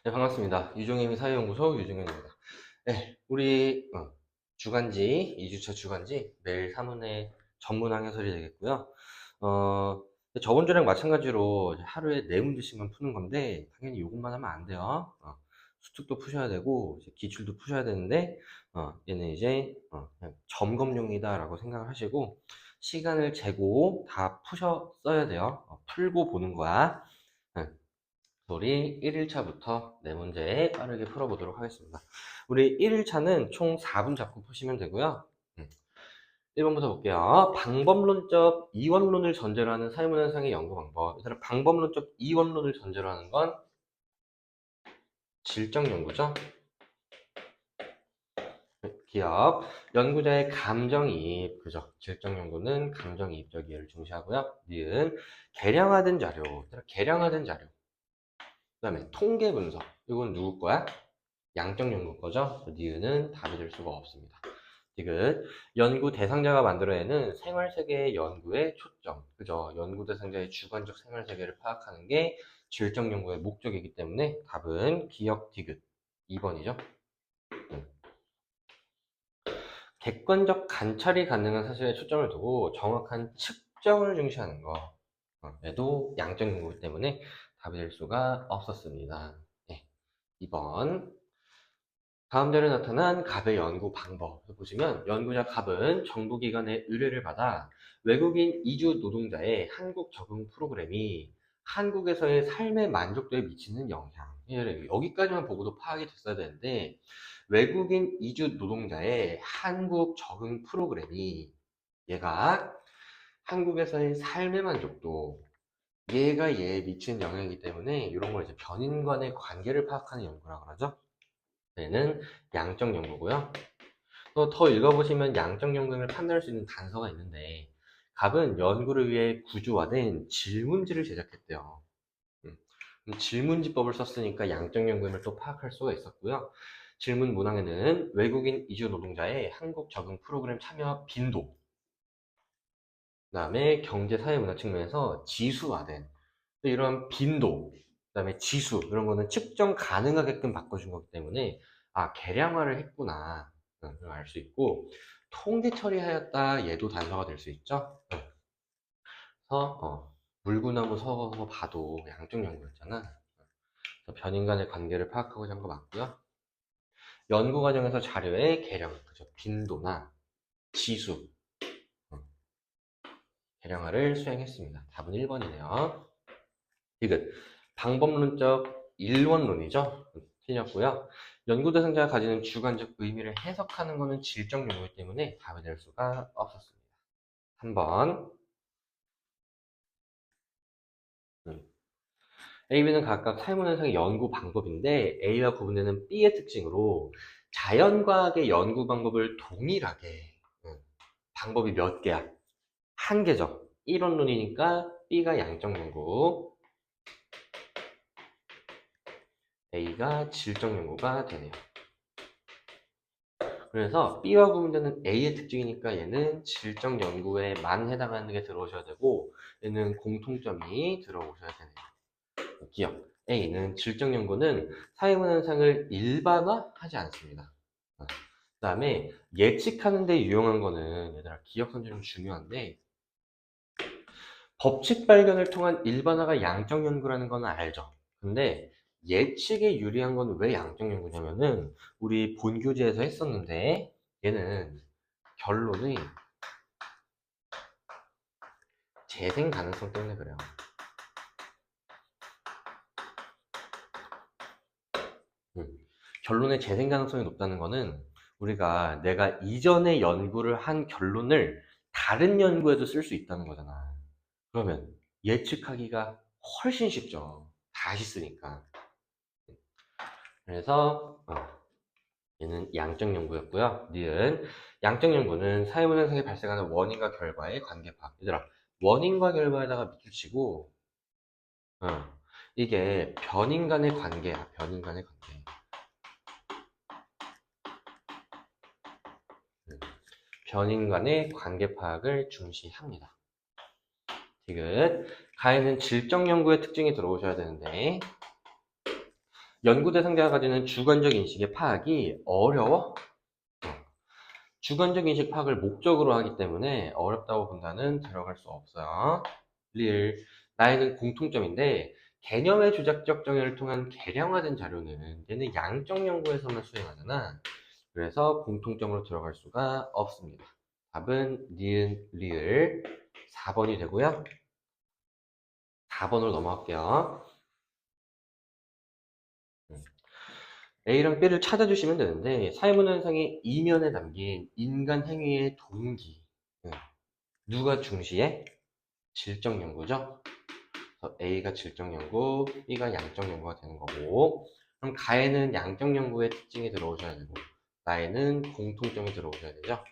네, 반갑습니다. 유종의미 사회연구소 유종현입니다. 네, 우리 주간지, 2주차 주간지 매일 사문의 전문항 해설이 되겠고요. 저번 주랑 마찬가지로 하루에 4문제씩만 푸는 건데 당연히 이것만 하면 안 돼요. 수특도 푸셔야 되고 이제 기출도 푸셔야 되는데 얘는 이제 그냥 점검용이다라고 생각을 하시고 시간을 재고 다 푸셔 써야 돼요. 풀고 보는 거야. 네. 우리 1일차부터 4문제 빠르게 풀어보도록 하겠습니다. 우리 1일차는 총 4분 잡고 푸시면 되고요. 1번부터 볼게요. 방법론적 이원론을 전제로 하는 사회문현상의 연구 방법. 얘들아, 방법론적 이원론을 전제로 하는 건 질적 연구죠. 기억, 연구자의 감정이입, 그죠? 질적 연구는 감정이입적 이해를 중시하고요. 니은, 개량화된 자료, 개량화된 자료. 그 다음에 통계 분석, 이건 누구 거야? 양적 연구 거죠? 니은은 답이 될 수가 없습니다. 지금 연구 대상자가 만들어내는 생활세계의 연구의 초점, 그죠? 연구 대상자의 주관적 생활세계를 파악하는 게 질적 연구의 목적이기 때문에 답은 기억 디귿 2번이죠. 객관적 관찰이 가능한 사실에 초점을 두고 정확한 측정을 중시하는 거. 얘도 양적 연구이기 때문에 답이 될 수가 없었습니다. 네, 2번. 다음 자료에 나타난 갑의 연구 방법 보시면 연구자 갑은 정부기관의 의뢰를 받아 외국인 이주 노동자의 한국 적응 프로그램이 한국에서의 삶의 만족도에 미치는 영향, 여기까지만 보고도 파악이 됐어야 되는데 외국인 이주 노동자의 한국 적응 프로그램이 얘가 한국에서의 삶의 만족도, 얘가 얘에 미치는 영향이기 때문에 이런 걸 이제 변인 간의 관계를 파악하는 연구라고 그러죠. 얘는 양적 연구고요. 또 더 읽어보시면 양적 연구를 판단할 수 있는 단서가 있는데 갑은 연구를 위해 구조화된 질문지를 제작했대요. 질문지법을 썼으니까 양적 연구임을 또 파악할 수가 있었고요. 질문 문항에는 외국인 이주 노동자의 한국 적응 프로그램 참여 빈도, 그 다음에 경제 사회 문화 측면에서 지수화된 이런 빈도, 그 다음에 지수 이런 거는 측정 가능하게끔 바꿔준 거기 때문에 계량화를 했구나 알 수 있고 통계 처리하였다 얘도 단서가 될 수 있죠. 그래서 물구나무 서서 봐도 양쪽 연구였잖아. 그래서 변인 간의 관계를 파악하고자 한 거 맞고요. 연구 과정에서 자료의 개량, 그죠? 빈도나 지수, 개량화를 수행했습니다. 답은 1번이네요. 디귿. 방법론적 일원론이죠. 틀렸고요. 연구 대상자가 가지는 주관적 의미를 해석하는 것은 질적 연구이기 때문에 답이 될 수가 없었습니다. 3번. A, B는 각각 사회문현상의 연구 방법인데 A와 구분되는 B의 특징으로 자연과학의 연구 방법을 동일하게 방법이 몇 개야? 한 개죠. 1원론이니까 B가 양적 연구, A가 질적 연구가 되네요. 그래서 B와 구분되는 A의 특징이니까 얘는 질적 연구에만 해당하는 게 들어오셔야 되고 얘는 공통점이 들어오셔야 되네요. 기억. A는 질적 연구는 사회문 현상을 일반화하지 않습니다. 그 다음에 예측하는 데 유용한 거는 얘들아 기억 선정이 중요한데 법칙 발견을 통한 일반화가 양적 연구라는 건 알죠. 근데 예측에 유리한 건 왜 양적 연구냐면은 우리 본교재에서 했었는데 얘는 결론이 재생 가능성 때문에 그래요. 결론의 재생 가능성이 높다는 거는 우리가 내가 이전에 연구를 한 결론을 다른 연구에도 쓸 수 있다는 거잖아. 그러면 예측하기가 훨씬 쉽죠. 다시 쓰니까. 그래서 얘는 양적 연구였고요. 니은 양적 연구는 사회문 현상이 발생하는 원인과 결과의 관계 파악. 얘들아, 원인과 결과에다가 밑줄 치고 이게 변인 간의 관계야. 변인 간의 관계. 변인 간의 관계 파악을 중시합니다. 디귿. 가에는 질적 연구의 특징이 들어오셔야 되는데 연구 대상자가 가지는 주관적 인식의 파악이 어려워? 주관적 인식 파악을 목적으로 하기 때문에 어렵다고 본다는 들어갈 수 없어요. 1. 나에는 공통점인데 개념의 조작적 정의를 통한 개량화된 자료는 얘는 양적 연구에서만 수행하잖아. 그래서 공통점으로 들어갈 수가 없습니다. 답은 니은, 리을 4번이 되고요. 4번으로 넘어갈게요. A랑 B를 찾아주시면 되는데 사회문헌상의 이면에 담긴 인간 행위의 동기 누가 중시해? 질적 연구죠. 그래서 A가 질적 연구, B가 양적 연구가 되는 거고 그럼 가에는 양적 연구의 특징이 들어오셔야 되고 나에는 공통점이 들어오셔야 되죠.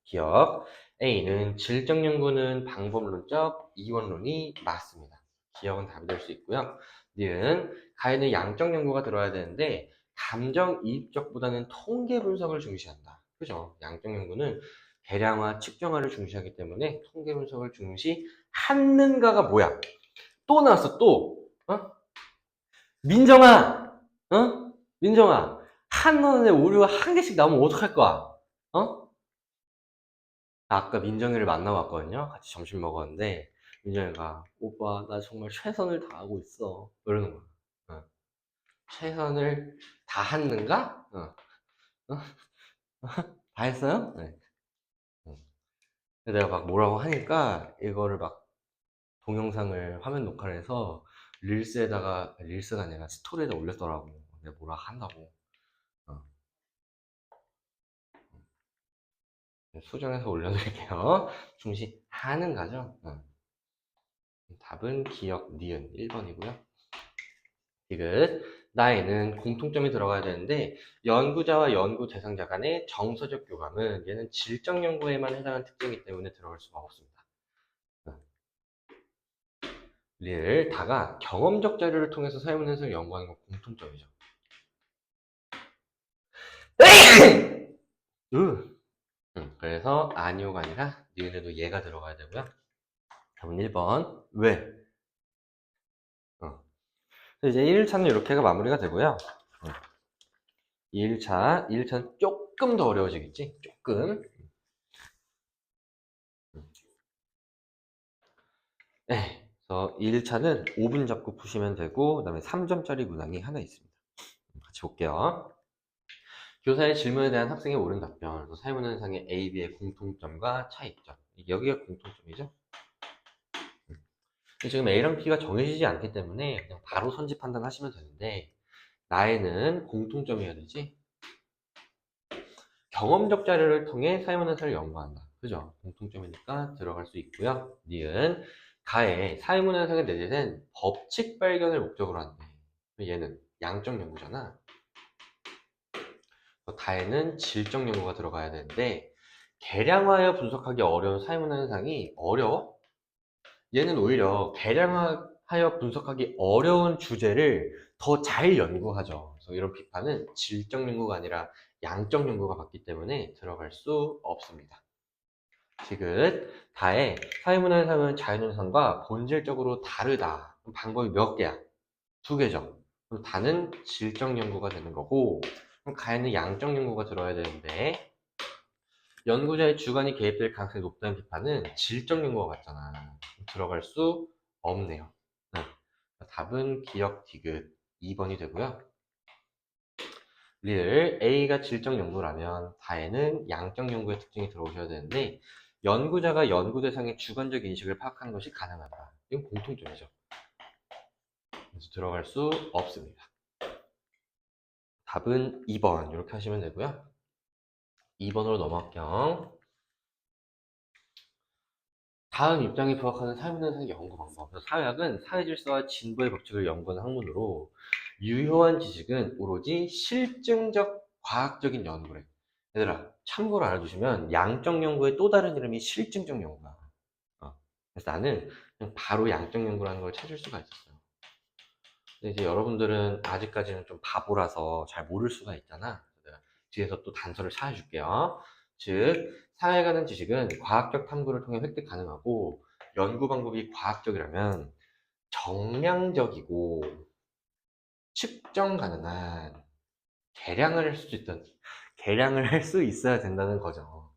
기억. A는 질적 연구는 방법론적 이원론이 맞습니다. 기억은 답이 될 수 있고요. B는 가에는 양적 연구가 들어야 되는데 감정 이입적보다는 통계 분석을 중시한다. 그죠? 양적 연구는 계량화, 측정화를 중시하기 때문에 통계 분석을 중시하는가가 뭐야? 또 나왔어, 또. 어? 민정아! 어? 민정아. 한 원에 오류가 한 개씩 나오면 어떡할 거야? 어? 아까 민정이를 만나봤거든요. 같이 점심 먹었는데 민정이가 오빠 나 정말 최선을 다하고 있어 이러는 거야. 어. 최선을 다했는가? 어? 다 했어요? 네. 어. 내가 막 뭐라고 하니까 이거를 막 동영상을 화면 녹화를 해서 릴스에다가 릴스가 아니라 스토리에다 올렸더라고. 내가 뭐라 한다고. 어. 수정해서 올려드릴게요. 중시하는 가죠. 답은 기억 니은 1번이고요. 디귿. 나에는 공통점이 들어가야 되는데 연구자와 연구 대상자 간의 정서적 교감은 얘는 질적 연구에만 해당하는 특징이기 때문에 들어갈 수가 없습니다. 릴 다가 경험적 자료를 통해서 사회문 해석을 연구하는 건 공통점이죠. 그래서 아니오가 아니라 니은에도 얘가 들어가야 되고요. 답은 1번. 왜? 이제 1차는 이렇게가 마무리가 되고요. 2일차는 조금 더 어려워지겠지? 조금. 네. 그래서 1차는 5분 잡고 푸시면 되고, 그 다음에 3점짜리 문항이 하나 있습니다. 같이 볼게요. 교사의 질문에 대한 학생의 옳은 답변, 그래서 사회문헌상의 A, B의 공통점과 차이점. 여기가 공통점이죠? 지금 A랑 B가 정해지지 않기 때문에 그냥 바로 선지 판단하시면 되는데, 나에는 공통점이어야 되지? 경험적 자료를 통해 사회문헌사를 연구한다. 그죠? 공통점이니까 들어갈 수 있고요. 니은 가에 사회문헌상에 내재된 법칙 발견을 목적으로 한대. 얘는 양적 연구잖아. 다에는 질적 연구가 들어가야 되는데 계량화하여 분석하기 어려운 사회문헌상이 어려워? 얘는 오히려 계량화하여 분석하기 어려운 주제를 더 잘 연구하죠. 그래서 이런 비판은 질적 연구가 아니라 양적 연구가 받기 때문에 들어갈 수 없습니다. 지금 다의 사회문화에서는 자연현상과 본질적으로 다르다. 방법이 몇 개야? 두 개죠. 그럼 다는 질적 연구가 되는 거고, 그럼 가에는 양적 연구가 들어야 되는데, 연구자의 주관이 개입될 가능성이 높다는 비판은 질적 연구가 맞잖아. 들어갈 수 없네요. 네. 답은 기억 디귿 2번이 되고요. 릴 A가 질적 연구라면 다에는 양적 연구의 특징이 들어오셔야 되는데 연구자가 연구 대상의 주관적 인식을 파악하는 것이 가능하다. 이건 공통점이죠. 그래서 들어갈 수 없습니다. 답은 2번 이렇게 하시면 되고요. 2번으로 넘어갈게요. 다음 입장에 부합하는 사회문헌상 연구 방법. 사회학은 사회질서와 진보의 법칙을 연구하는 학문으로 유효한 지식은 오로지 실증적 과학적인 연구래. 얘들아, 참고로 알아두시면 양적 연구의 또 다른 이름이 실증적 연구야. 그래서 나는 그냥 바로 양적 연구라는 걸 찾을 수가 있었어요. 근데 이제 여러분들은 아직까지는 좀 바보라서 잘 모를 수가 있잖아. 내가 뒤에서 또 단서를 찾아줄게요. 즉, 사회에 관한 지식은 과학적 탐구를 통해 획득 가능하고 연구 방법이 과학적이라면 정량적이고 측정 가능한 계량을 할 수 있어야 된다는 거죠.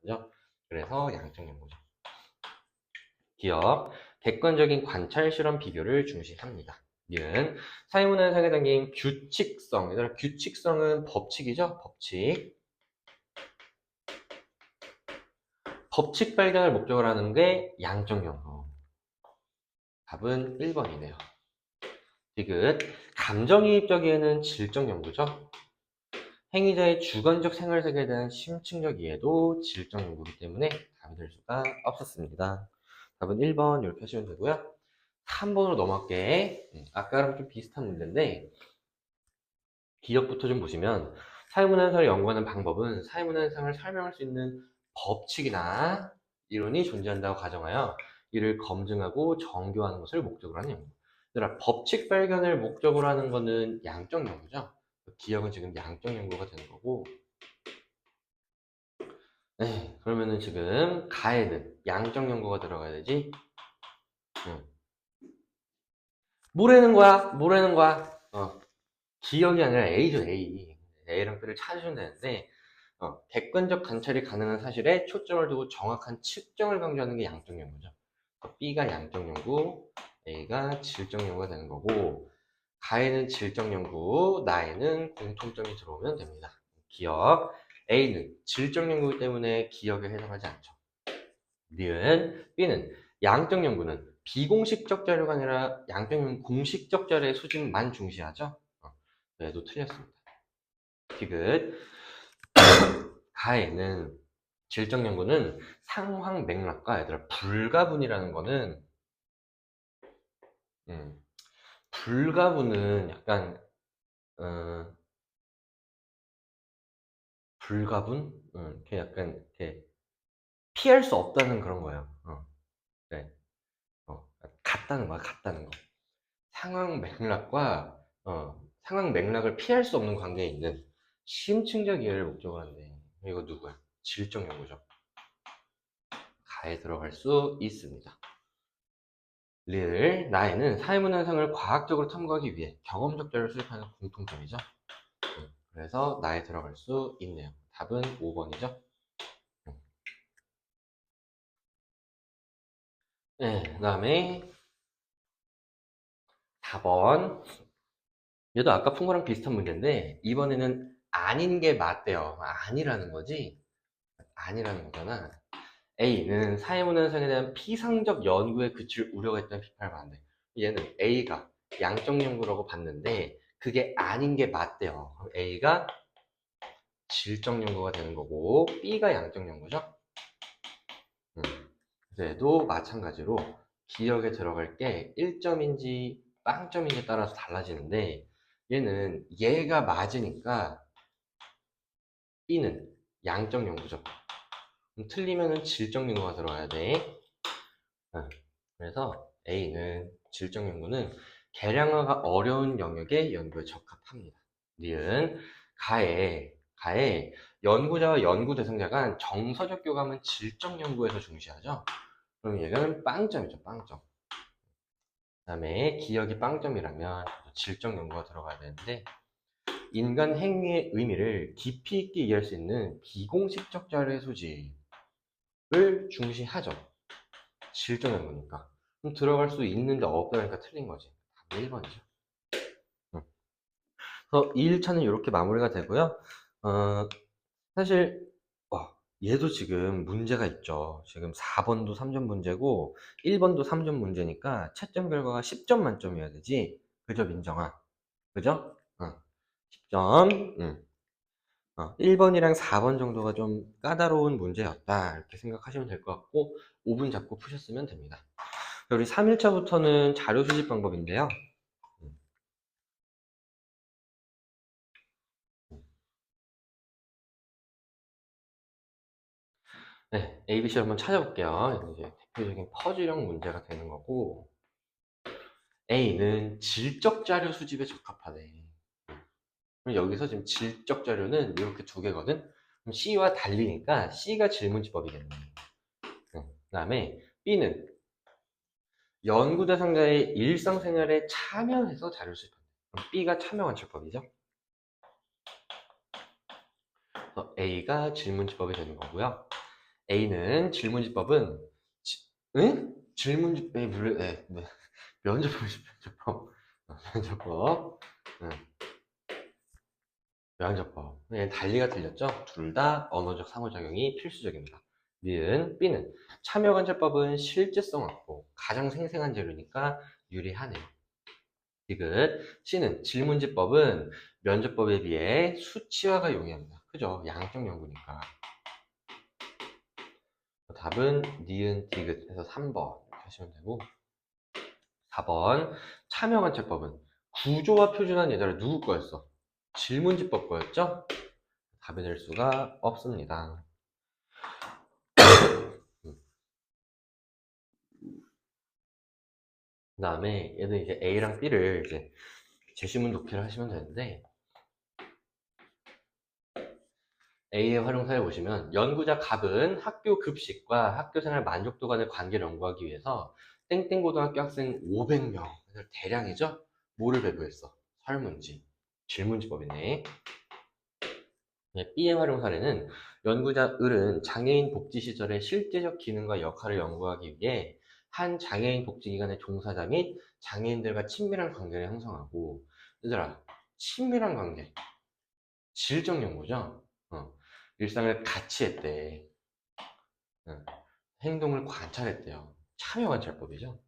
그죠? 그래서 양적 연구죠. 기억, 객관적인 관찰 실험 비교를 중시합니다. 는 사회문화상에 담긴 규칙성. 얘들아, 규칙성은 법칙이죠? 법칙. 법칙 발견을 목적으로 하는 게 양적 연구. 답은 1번이네요. 디귿, 감정이입적이에는 질적 연구죠. 행위자의 주관적 생활세계에 대한 심층적 이해도 질적 연구이기 때문에 답이 될 수가 없었습니다. 답은 1번 이렇게 하시면 되고요. 3번으로 넘어갈게. 아까랑 좀 비슷한 문제인데 기억부터 좀 보시면 사회문화현상을 연구하는 방법은 사회문화현상을 설명할 수 있는 법칙이나 이론이 존재한다고 가정하여 이를 검증하고 정교하는 것을 목적으로 하는 연구. 얘들아, 법칙 발견을 목적으로 하는 거는 양적 연구죠. 기억은 지금 양적 연구가 되는 거고, 네, 그러면은 지금 가에는 양적 연구가 들어가야 되지. 뭐라는 거야? 뭐라는 거야? 기억이 아니라 A죠, A. A랑 B를 찾으시면 되는데, 객관적 관찰이 가능한 사실에 초점을 두고 정확한 측정을 강조하는 게 양적 연구죠. B가 양적 연구, A가 질적 연구가 되는 거고, 가에는 질적 연구, 나에는 공통점이 들어오면 됩니다. 기억, A는 질적 연구이기 때문에 기억에 해당하지 않죠. 니은, B는 양적 연구는 비공식적 자료가 아니라 양적 연구는 공식적 자료의 수집만 중시하죠. 얘도 틀렸습니다. 디귿, 가에는 질적 연구는 상황 맥락과 얘들아 불가분이라는 거는 불가분은 약간 불가분? 이렇게 약간 이렇게 피할 수 없다는 그런 거예요. 네. 같다는 거야, 같다는 거. 상황 맥락과 상황 맥락을 피할 수 없는 관계에 있는 심층적 이해를 목적으로 하는데 이거 누구야? 질적 연구죠. 가에 들어갈 수 있습니다. 나에는 사회문 현상을 과학적으로 탐구하기 위해 경험적 자료를 수집하는 공통점이죠. 그래서 나에 들어갈 수 있네요. 답은 5번이죠. 네, 그 다음에 4번. 얘도 아까 푼 거랑 비슷한 문제인데 이번에는 아닌 게 맞대요. 아니라는 거지? 아니라는 거잖아. A는 사회문 현상에 대한 피상적 연구에 그칠 우려가 있다는 비판을 받는데 얘는 A가 양적 연구라고 봤는데 그게 아닌 게 맞대요. 그럼 A가 질적 연구가 되는 거고 B가 양적 연구죠. 그래서 얘도 마찬가지로 기억에 들어갈 게 1점인지 빵점인지에 따라서 달라지는데 얘는 얘가 맞으니까 B는 양적 연구죠. 그럼 틀리면은 질적 연구가 들어가야 돼. 그래서 A는 질적 연구는 계량화가 어려운 영역의 연구에 적합합니다. 니은 가에 연구자와 연구 대상자 간 정서적 교감은 질적 연구에서 중시하죠. 그럼 얘는 빵점이죠, 빵점. 그 다음에 기억이 빵점이라면 질적 연구가 들어가야 되는데 인간 행위의 의미를 깊이 있게 이해할 수 있는 비공식적 자료의 소집을 중시하죠. 질적 연구니까. 그럼 들어갈 수 있는데 없다니까 틀린 거지. 답 1번이죠. 그래서 2일차는 이렇게 마무리가 되고요. 어, 사실 얘도 지금 문제가 있죠. 지금 4번도 3점 문제고 1번도 3점 문제니까 채점 결과가 10점 만점이어야 되지. 그죠, 민정아? 그죠? 10점. 1번이랑 4번 정도가 좀 까다로운 문제였다. 이렇게 생각하시면 될 것 같고 5분 잡고 푸셨으면 됩니다. 우리 3일차부터는 자료 수집 방법인데요. 네, ABC 한번 찾아볼게요. 이제 대표적인 퍼즐형 문제가 되는 거고 A는 질적 자료 수집에 적합하네. 그럼 여기서 지금 질적 자료는 이렇게 두 개거든. 그럼 C와 달리니까 C가 질문지법이겠네. 그 다음에 B는 연구 대상자의 일상생활에 참여해서 자료를 수집한다. 그럼 B가 참여관찰법이죠. A가 질문지법이 되는 거고요. A는 질문지법은 응? 질문지법이 면접법이지, 면접법. 면접법. 응. 면접법. 얘는 달리가 틀렸죠? 둘 다 언어적 상호작용이 필수적입니다. B는 참여관찰법은 실제성 확보, 가장 생생한 재료니까 유리하네요. C는 질문지법은 면접법에 비해 수치화가 용이합니다. 그죠? 양적 연구니까. 답은 니은, 디귿 해서 3번 이렇게 하시면 되고, 4번 참여관찰법은 구조와 표준화는 얘들아 누구 거였어? 질문지법 거였죠? 답이 될 수가 없습니다. 그 다음에 얘는 이제 A랑 B를 이제 제시문 독해를 하시면 되는데, A의 활용사에 보시면 연구자 갑은 학교 급식과 학교생활 만족도 간의 관계를 연구하기 위해서 땡땡 고등학교 학생 500명 대량이죠? 뭐를 배부했어? 설문지, 질문지법이네. B의 활용 사례는 연구자 을은 장애인 복지 시설의 실제적 기능과 역할을 연구하기 위해 한 장애인 복지기관의 종사자 및 장애인들과 친밀한 관계를 형성하고, 얘들아, 친밀한 관계, 질적 연구죠? 일상을 같이 했대. 행동을 관찰했대요. 참여관찰법이죠.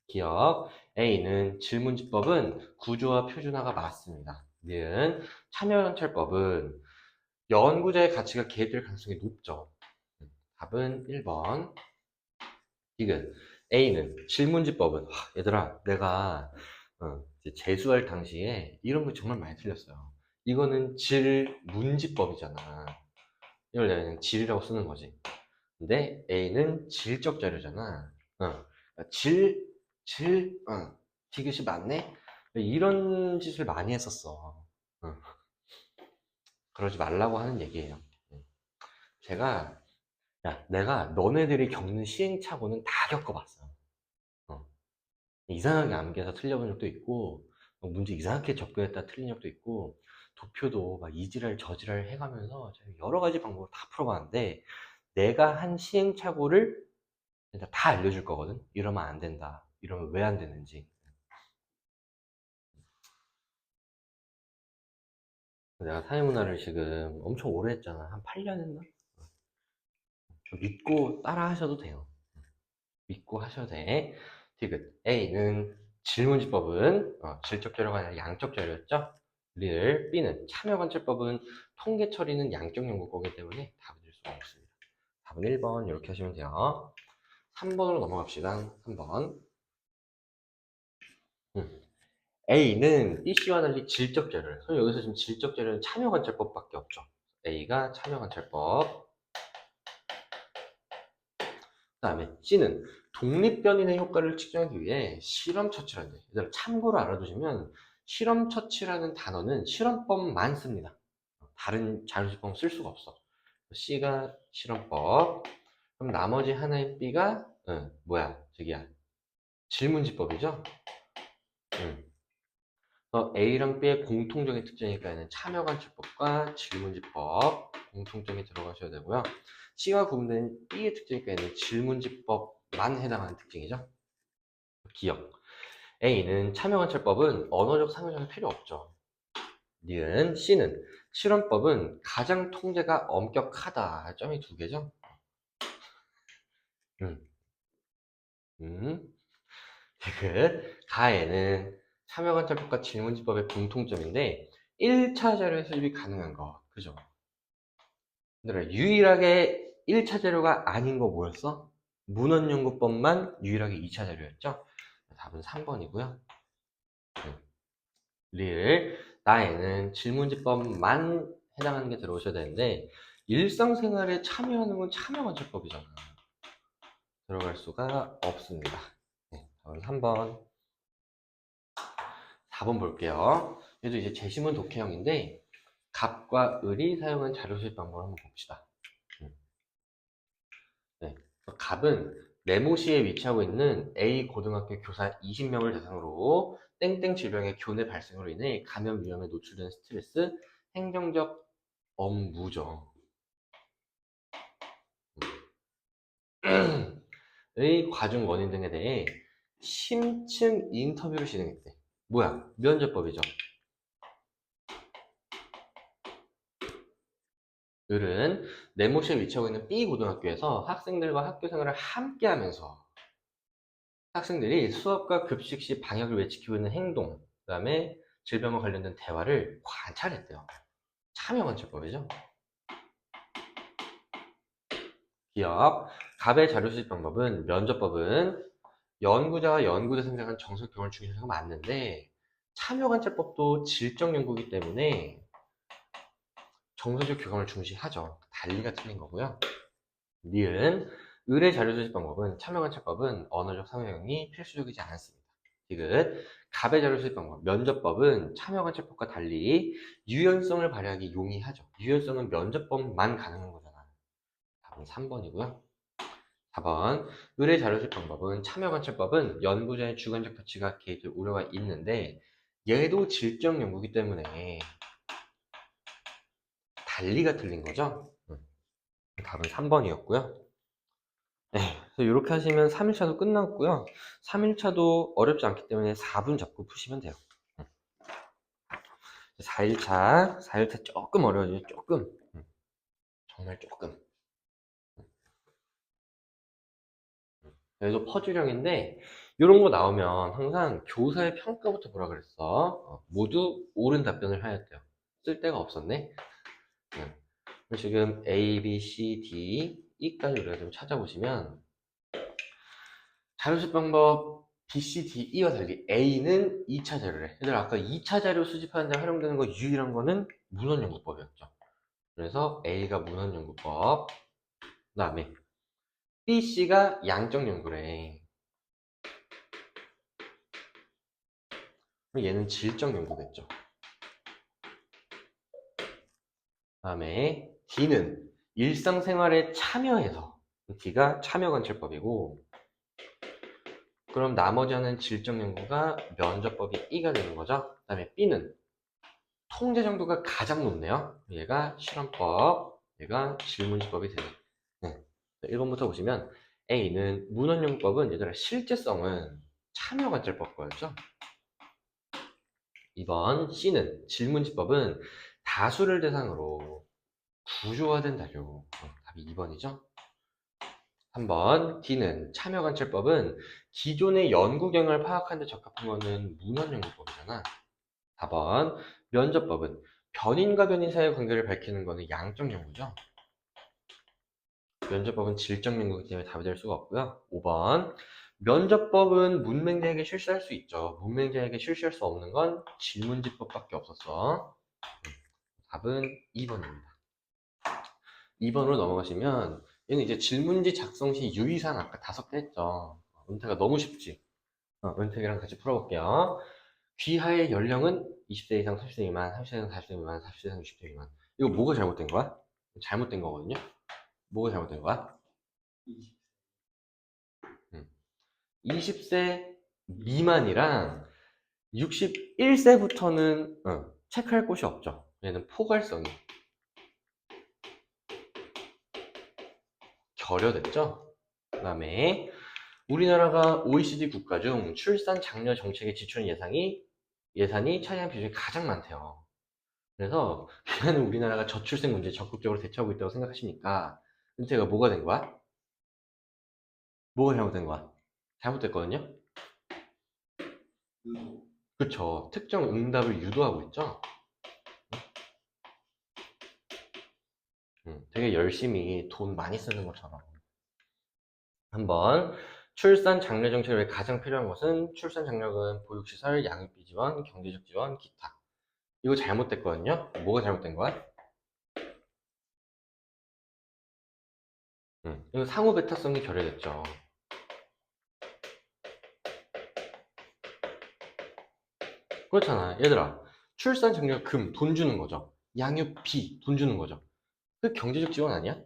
기억. A는 질문지법은 구조와 표준화가 맞습니다. 는 참여관찰법은 연구자의 가치가 개입될 가능성이 높죠. 답은 1번. 이건 A는 질문지법은 얘들아 내가 이제 재수할 당시에 이런 거 정말 많이 틀렸어요. 이거는 질문지법이잖아. 이걸 내가 그냥 질이라고 쓰는 거지. 근데 A는 질적 자료잖아. 질, 디귿이 맞네? 이런 짓을 많이 했었어. 그러지 말라고 하는 얘기예요. 제가, 야, 내가 너네들이 겪는 시행착오는 다 겪어봤어. 어. 이상하게 암기해서 틀려본 적도 있고, 문제 이상하게 접근했다 틀린 적도 있고, 도표도 막 이지랄 저지랄 해가면서 제가 여러 가지 방법을 다 풀어봤는데, 내가 한 시행착오를 일단 다 알려줄 거거든. 이러면 안 된다. 이러면 왜 안 되는지. 내가 사회문화를 지금 엄청 오래 했잖아. 한 8년 했나? 믿고 따라 하셔도 돼요. 믿고 하셔도 돼. 디귿. A는 질문지법은 질적 재료가 아니라 양적 재료였죠? 릴. B는 참여관찰법은 통계 처리는 양적 연구거기 때문에 답이 될 수가 없습니다. 답은 1번 이렇게 하시면 돼요. 3번으로 넘어갑시다. 3번. A는 BC와 달리 질적 재료를. 그럼 여기서 지금 질적 재료는 참여관찰법밖에 없죠. A가 참여관찰법. 그 다음에 C는 독립변인의 효과를 측정하기 위해 실험 처치를 한대. 얘들아 참고로 알아두시면 실험 처치라는 단어는 실험법만 씁니다. 다른 자료집법 쓸 수가 없어. C가 실험법. 그럼 나머지 하나의 B가 뭐야? 저기야. 질문지법이죠? A랑 B의 공통적인 특징이니까 얘는 참여관찰법과 질문지법 공통점이 들어가셔야 되고요. C와 구분된 B의 특징이니까 얘는 질문지법만 해당하는 특징이죠. 기억. A는 참여관찰법은 언어적 상호작용이 필요 없죠. 니은 C는 실험법은 가장 통제가 엄격하다. 점이 두 개죠. 음. 가에는 참여관찰법과 질문지법의 공통점인데 1차 자료의 수집이 가능한 거. 그죠? 얘들아, 유일하게 1차 자료가 아닌 거 뭐였어? 문헌연구법만 유일하게 2차 자료였죠? 답은 3번이고요. 나에는 질문지법만 해당하는 게 들어오셔야 되는데 일상생활에 참여하는 건 참여관찰법이잖아. 들어갈 수가 없습니다. 답은 3번. 4번 볼게요. 얘도 이제 제시문 독해형인데 갑과 을이 사용한 자료 수집 방법을 한번 봅시다. 네. 갑은 네모시에 위치하고 있는 A 고등학교 교사 20명을 대상으로 땡땡 질병의 교내 발생으로 인해 감염 위험에 노출된 스트레스, 행정적 업무죠. 의 과중 원인 등에 대해 심층 인터뷰를 진행했대. 뭐야? 면접법이죠. 을은 네모시에 위치하고 있는 B 고등학교에서 학생들과 학교 생활을 함께 하면서 학생들이 수업과 급식 시 방역을 왜 지키고 있는 행동, 그 다음에 질병과 관련된 대화를 관찰했대요. 참여관찰법이죠. 기억, 갑의 자료 수집 방법은 면접법은 연구자와 연구대 상장한 정석 경험을 중시해서 맞는데 참여관찰법도 질적 연구이기 때문에 정서적 교감을 중시하죠. 달리가 틀린 거고요. 니은, 을의 자료 수집 방법은 참여관찰법은 언어적 상호작용이 필수적이지 않습니다. 디귿, 갑의 자료 수집 방법, 면접법은 참여관찰법과 달리 유연성을 발휘하기 용이하죠. 유연성은 면접법만 가능한 거잖아. 답은 3번이고요. 4번, 을의 자료 수집 방법은 참여관찰법은 연구자의 주관적 가치가 개입될 우려가 있는데 얘도 질적 연구이기 때문에 달리가 틀린 거죠. 답은 3번이었고요. 네, 그래서 이렇게 하시면 3일차도 끝났고요. 3일차도 어렵지 않기 때문에 4분 잡고 푸시면 돼요. 4일차 조금 어려워지죠. 조금. 정말 조금. 그래도 퍼즐형인데 이런 거 나오면 항상 교사의 평가부터 보라 그랬어. 모두 옳은 답변을 하였대요. 쓸 데가 없었네. 지금 A, B, C, D, E까지 우리가 좀 찾아보시면 자료 수집 방법 B, C, D, E와 달리 A는 2차 자료래. 얘들 아까 2차 자료 수집하는 데 활용되는 거 유일한 거는 문헌연구법이었죠. 그래서 A가 문헌연구법, 그 다음에 B, C가 양적연구래. 얘는 질적연구겠죠. 그 다음에 D는 일상생활에 참여해서, D가 참여관찰법이고, 그럼 나머지 하나는 질적연구가 면접법이 E가 되는 거죠. 그 다음에 B는 통제 정도가 가장 높네요. 얘가 실험법, 얘가 질문지법이 되네. 네. 1번부터 보시면 A는 문헌용법은 얘들아 실제성은 참여관찰법 거였죠. 2번 C는 질문지법은 다수를 대상으로 구조화된 자료. 답이 2번이죠. 3번 D는 참여관찰법은 기존의 연구 경향을 파악하는 데 적합한 거는 문헌연구법이잖아. 4번 면접법은 변인과 변인 사이의 관계를 밝히는 거는 양적 연구죠. 면접법은 질적 연구이기 때문에 답이 될 수가 없고요. 5번 면접법은 문맹자에게 실시할 수 있죠. 문맹자에게 실시할 수 없는 건 질문지법밖에 없었어. 답은 2번입니다. 2번으로 넘어가시면 얘는 이제 질문지 작성 시 유의사항 아까 5개 했죠. 은퇴가 너무 쉽지. 은퇴랑 같이 풀어볼게요. 귀하의 연령은 20세 이상 30세 미만, 30세 이상 40세 미만, 40세 이상 60세 미만. 이거 뭐가 잘못된 거야? 잘못된 거거든요. 뭐가 잘못된 거야? 20세 미만이랑 61세부터는 체크할 곳이 없죠. 얘는 포괄성이 결여됐죠. 그 다음에 우리나라가 OECD 국가 중 출산 장려 정책에 지출한 예산이 차지하는 비중이 가장 많대요. 그래서 그는 우리나라가 저출생 문제에 적극적으로 대처하고 있다고 생각하시니까 은퇴가 뭐가 된 거야? 뭐가 잘못된 거야? 잘못됐거든요? 그쵸. 특정 응답을 유도하고 있죠? 되게 열심히 돈 많이 쓰는 것처럼. 한번 출산 장려 정책을 위해 가장 필요한 것은 출산 장려금, 보육시설, 양육비 지원, 경제적 지원, 기타. 이거 잘못됐거든요? 뭐가 잘못된 거야? 이거 상호 배타성이 결여됐죠. 그렇잖아. 얘들아, 출산 장려금 돈 주는 거죠. 양육비 돈 주는 거죠. 그 경제적 지원 아니야?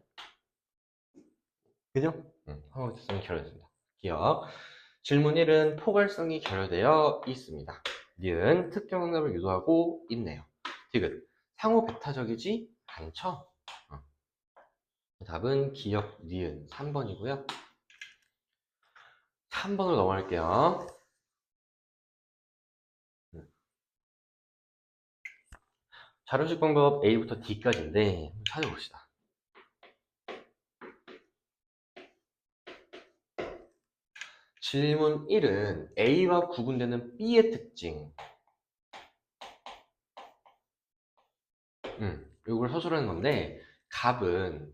그죠? 상호 배타성이 결여됐습니다. 기억. 질문 1은 포괄성이 결여되어 있습니다. 니은 특정 응답을 유도하고 있네요. 디귿 상호 배타적이지 않죠? 답은 기억 니은 3번이고요. 3번으로 넘어갈게요. 자료식 방법 A부터 D까지인데 찾아봅시다. 질문 1은 A와 구분되는 B의 특징. 이걸 서술하는 건데 갑은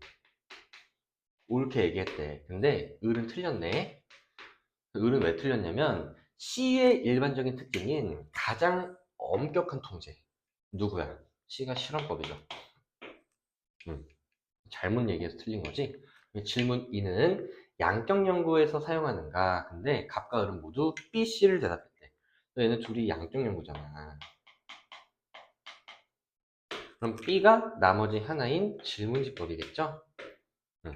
옳게 얘기했대. 근데 을은 틀렸네. 을은 왜 틀렸냐면 C의 일반적인 특징인 가장 엄격한 통제. 누구야? C가 실험법이죠. 잘못 얘기해서 틀린 거지. 질문 2는 양적 연구에서 사용하는가? 근데 갑과 을은 모두 B, C를 대답했대. 얘는 둘이 양적 연구잖아. 그럼 B가 나머지 하나인 질문지법이겠죠? 그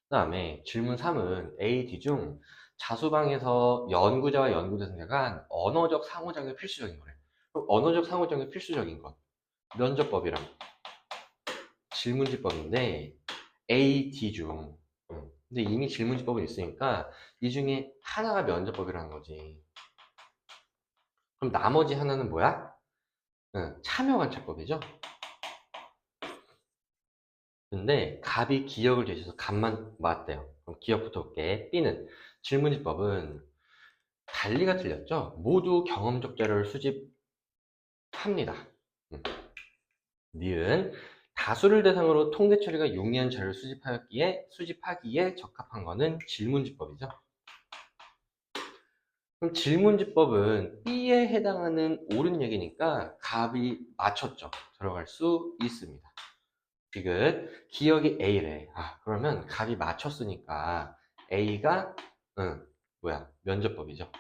다음에 질문 3은 A, D 중 자수방에서 연구자와 연구대상 간 언어적 상호작용이 필수적인 거래. 그럼 언어적 상호작용이 필수적인 것. 면접법이랑 질문지법인데 A, D 중 근데 이미 질문지법은 있으니까 이 중에 하나가 면접법이라는 거지. 그럼 나머지 하나는 뭐야? 참여관찰법이죠. 근데 갑이 기억을 제시해서 갑만 맞대요. 그럼 기억부터 볼게. B는 질문지법은 달리가 틀렸죠. 모두 경험적 자료를 수집합니다. 니은 다수를 대상으로 통계 처리가 용이한 자료를 수집하기에 적합한 것은 질문지법이죠. 그럼 질문지법은 B에 해당하는 옳은 얘기니까 갑이 맞췄죠. 들어갈 수 있습니다. 지금 기억이 A래. 그러면 갑이 맞췄으니까 A가 면접법이죠.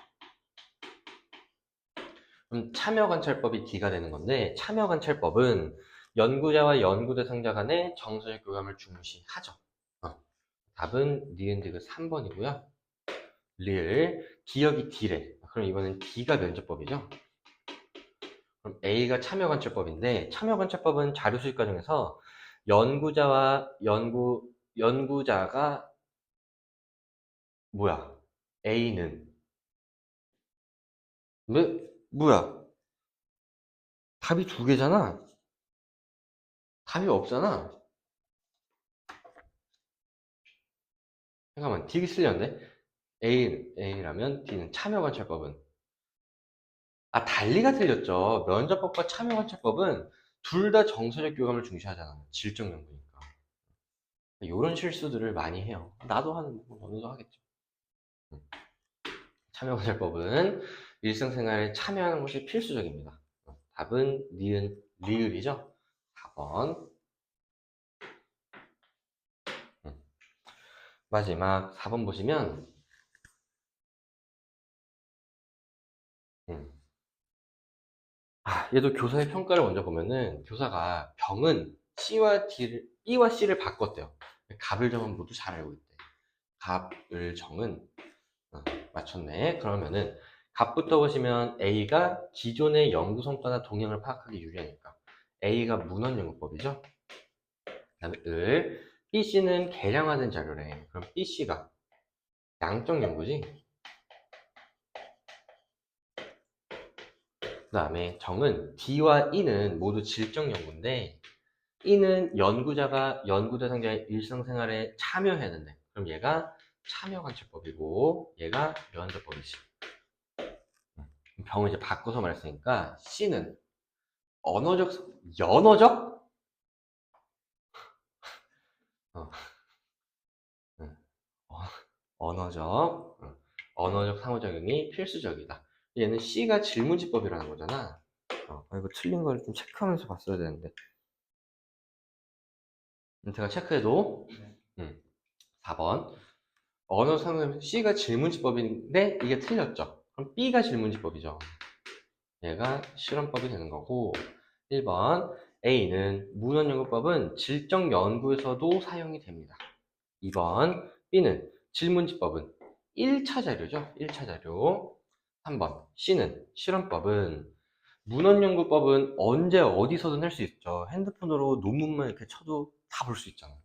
그럼 참여관찰법이 D가 되는 건데 참여관찰법은 연구자와 연구 대상자 간의 정서적 교감을 중시하죠. 답은 니은디귿 3번이고요. 기억이 D래. 그럼 이번엔 D가 면접법이죠. 그럼 A가 참여관찰법인데 참여관찰법은 자료 수집 과정에서 연구자와 연구자가 뭐야? A는 뭐야? 답이 두 개잖아. 답이 없잖아. 잠깐만, D가 틀렸네. A라면 D는 참여관찰법은 달리가 틀렸죠. 면접법과 참여관찰법은 둘 다 정서적 교감을 중시하잖아. 질적 연구니까. 이런 실수들을 많이 해요. 나도 하는 거 너도 하겠죠. 참여관찰법은 일상생활에 참여하는 것이 필수적입니다. 답은 리을이죠. 4번. 마지막 4번 보시면 얘도 교사의 평가를 먼저 보면은 교사가 병은 B와 C를 바꿨대요. 갑을 정은 모두 잘 알고 있대. 갑을 정은 맞췄네. 그러면은 갑부터 보시면 A가 기존의 연구 성과나 동향을 파악하기 유리하니까 A가 문헌연구법이죠. 그다음에 BC는 개량화된 자료래. 그럼 BC가 양적 연구지. 그 다음에 정은 D와 E는 모두 질적 연구인데 E는 연구자가 연구 대상자의 일상생활에 참여해야 된대. 그럼 얘가 참여관찰법이고 얘가 면접법이지. 병을 이제 바꿔서 말했으니까 C는 연어적? 어, 응. 어, 언어적, 언어적 상호작용이 필수적이다. 얘는 C가 질문지법이라는 거잖아. 이거 틀린 걸 좀 체크하면서 봤어야 되는데. 제가 체크해도, 4번. 언어 상호작용 C가 질문지법인데 이게 틀렸죠. 그럼 B가 질문지법이죠. 얘가 실험법이 되는 거고 1번 A는 문헌연구법은 질적 연구에서도 사용이 됩니다. 2번 B는 질문지법은 1차 자료죠. 1차 자료. 3번. C는 실험법은 문헌연구법은 언제 어디서든 할 수 있죠. 핸드폰으로 논문만 이렇게 쳐도 다 볼 수 있잖아요.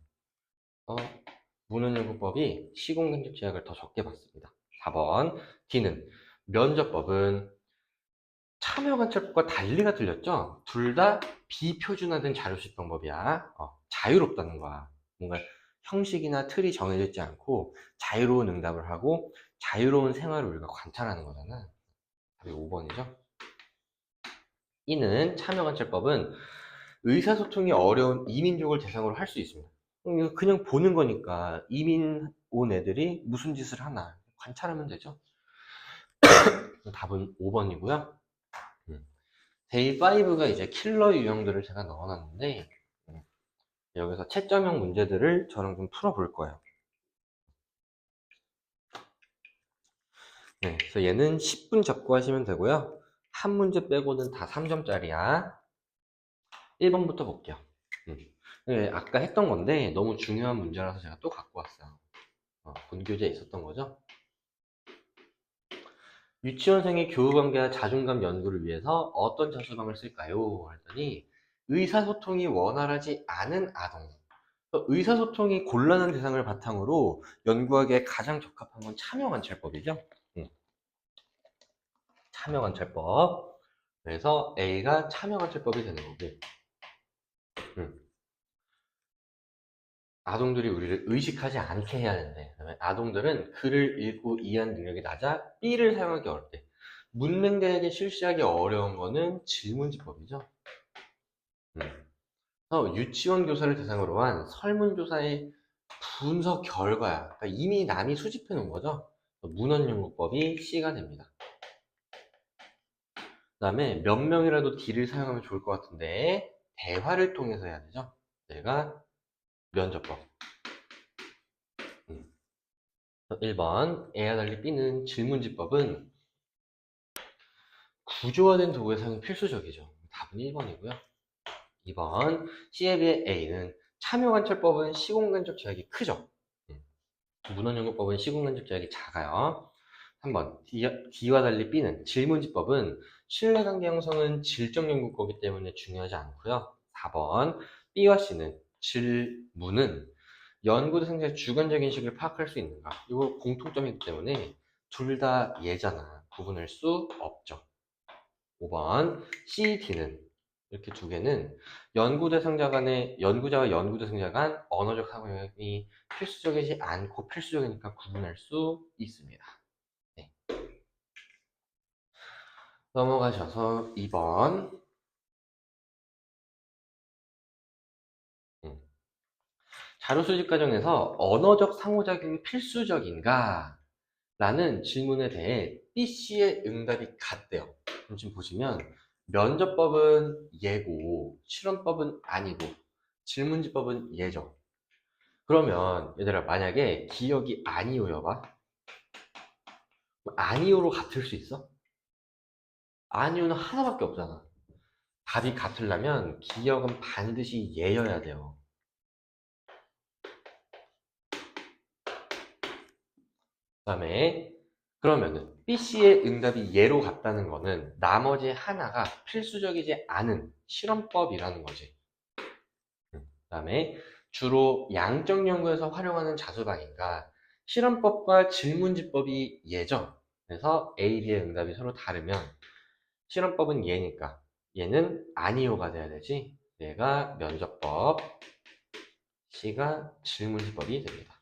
문헌연구법이 시공간적 제약을 더 적게 받습니다. 4번. D는 면접법은 참여관찰법과 달리가 틀렸죠? 둘 다 비표준화된 자료 수집 방법이야. 자유롭다는 거야. 뭔가 형식이나 틀이 정해져 있지 않고 자유로운 응답을 하고 자유로운 생활을 우리가 관찰하는 거잖아. 답이 5번이죠. 이는 참여관찰법은 의사소통이 어려운 이민족을 대상으로 할 수 있습니다. 이거 그냥 보는 거니까 이민 온 애들이 무슨 짓을 하나 관찰하면 되죠. 답은 5번이고요. 데이 5가 이제 킬러 유형들을 제가 넣어놨는데 여기서 채점형 문제들을 저랑 좀 풀어볼 거예요. 네, 그래서 얘는 10분 잡고 하시면 되고요. 한 문제 빼고는 다 3점짜리야. 1번부터 볼게요. 네, 아까 했던 건데 너무 중요한 문제라서 제가 또 갖고 왔어요. 본교재에 있었던 거죠. 유치원생의 교우관계와 자존감 연구를 위해서 어떤 자수방을 쓸까요? 했더니 의사소통이 원활하지 않은 아동. 의사소통이 곤란한 대상을 바탕으로 연구하기에 가장 적합한 건 참여관찰법이죠. 참여관찰법. 그래서 A가 참여관찰법이 되는 거고, 아동들이 우리를 의식하지 않게 해야 되는데, 그다음에 아동들은 글을 읽고 이해하는 능력이 낮아 B를 사용하기 어렵대. 문맹자에게 실시하기 어려운 거는 질문지법이죠. 그래서 유치원 교사를 대상으로 한 설문조사의 분석 결과야. 그러니까 이미 남이 수집해 놓은 거죠. 문헌연구법이 C가 됩니다. 그 다음에 몇 명이라도 D를 사용하면 좋을 것 같은데 대화를 통해서 해야 되죠. 얘가 면접법. 1번 A와 달리 B는 질문지법은 구조화된 도구의 사용이 필수적이죠. 답은 1번이고요. 2번 C에 비해 A는 참여관찰법은 시공간적 제약이 크죠. 문헌연구법은 시공간적 제약이 작아요. 3번 D와 달리 B는 질문지법은 신뢰관계 형성은 질적 연구거기 때문에 중요하지 않고요. 4번 B와 C는 질문은 연구 대상자의 주관적인 식을 파악할 수 있는가? 이거 공통점이기 때문에 둘 다 예잖아. 구분할 수 없죠. 5번 C, D는 이렇게 두 개는 연구자와 연구 대상자 간 언어적 사고력이 필수적이지 않고 필수적이니까 구분할 수 있습니다. 네. 넘어가셔서 2번. 자료 수집 과정에서 언어적 상호작용이 필수적인가? 라는 질문에 대해 B, C의 응답이 같대요. 그럼 지금 보시면 면접법은 예고, 실험법은 아니고, 질문지법은 예죠. 그러면 얘들아 만약에 기억이 아니오여봐. 아니오로 같을 수 있어? 아니오는 하나밖에 없잖아. 답이 같으려면 기억은 반드시 예여야 돼요. 그 다음에 그러면은 B씨의 응답이 예로 같다는 거는 나머지 하나가 필수적이지 않은 실험법이라는 거지. 그 다음에 주로 양적 연구에서 활용하는 자수방인가 실험법과 질문지법이 예죠. 그래서 A, B의 응답이 서로 다르면 실험법은 예니까 얘는 아니오가 돼야 되지. 얘가 면접법, C가 질문지법이 됩니다.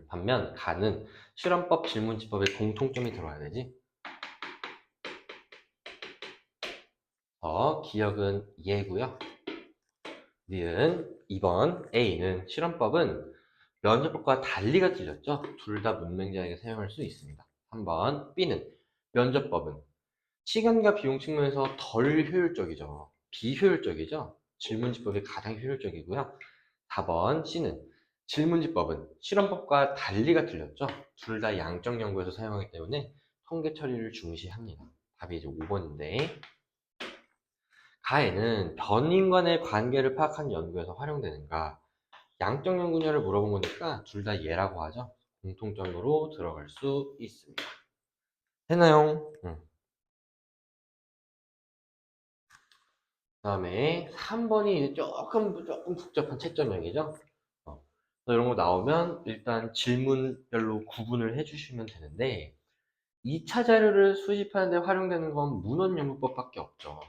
반면 가는 실험법, 질문지법에 공통점이 들어와야 되지. 기억은 예고요. 니은 2번 A는 실험법은 면접법과 달리가 틀렸죠. 둘 다 문맹자에게 사용할 수 있습니다. 3번 B는 면접법은 시간과 비용 측면에서 덜 효율적이죠. 비효율적이죠. 질문지법이 가장 효율적이고요. 4번 C는 질문지법은 실험법과 달리가 틀렸죠. 둘 다 양적 연구에서 사용하기 때문에 통계 처리를 중시합니다. 답이 이제 5번인데 가에는 변인 간의 관계를 파악한 연구에서 활용되는가 양적 연구냐를 물어본 거니까 둘 다 예라고 하죠. 공통점으로 들어갈 수 있습니다. 됐나요? 그다음에 3번이 조금 복잡한 채점형이죠. 그래서 이런 거 나오면 일단 질문별로 구분을 해주시면 되는데 2차 자료를 수집하는 데 활용되는 건 문헌연구법밖에 없죠.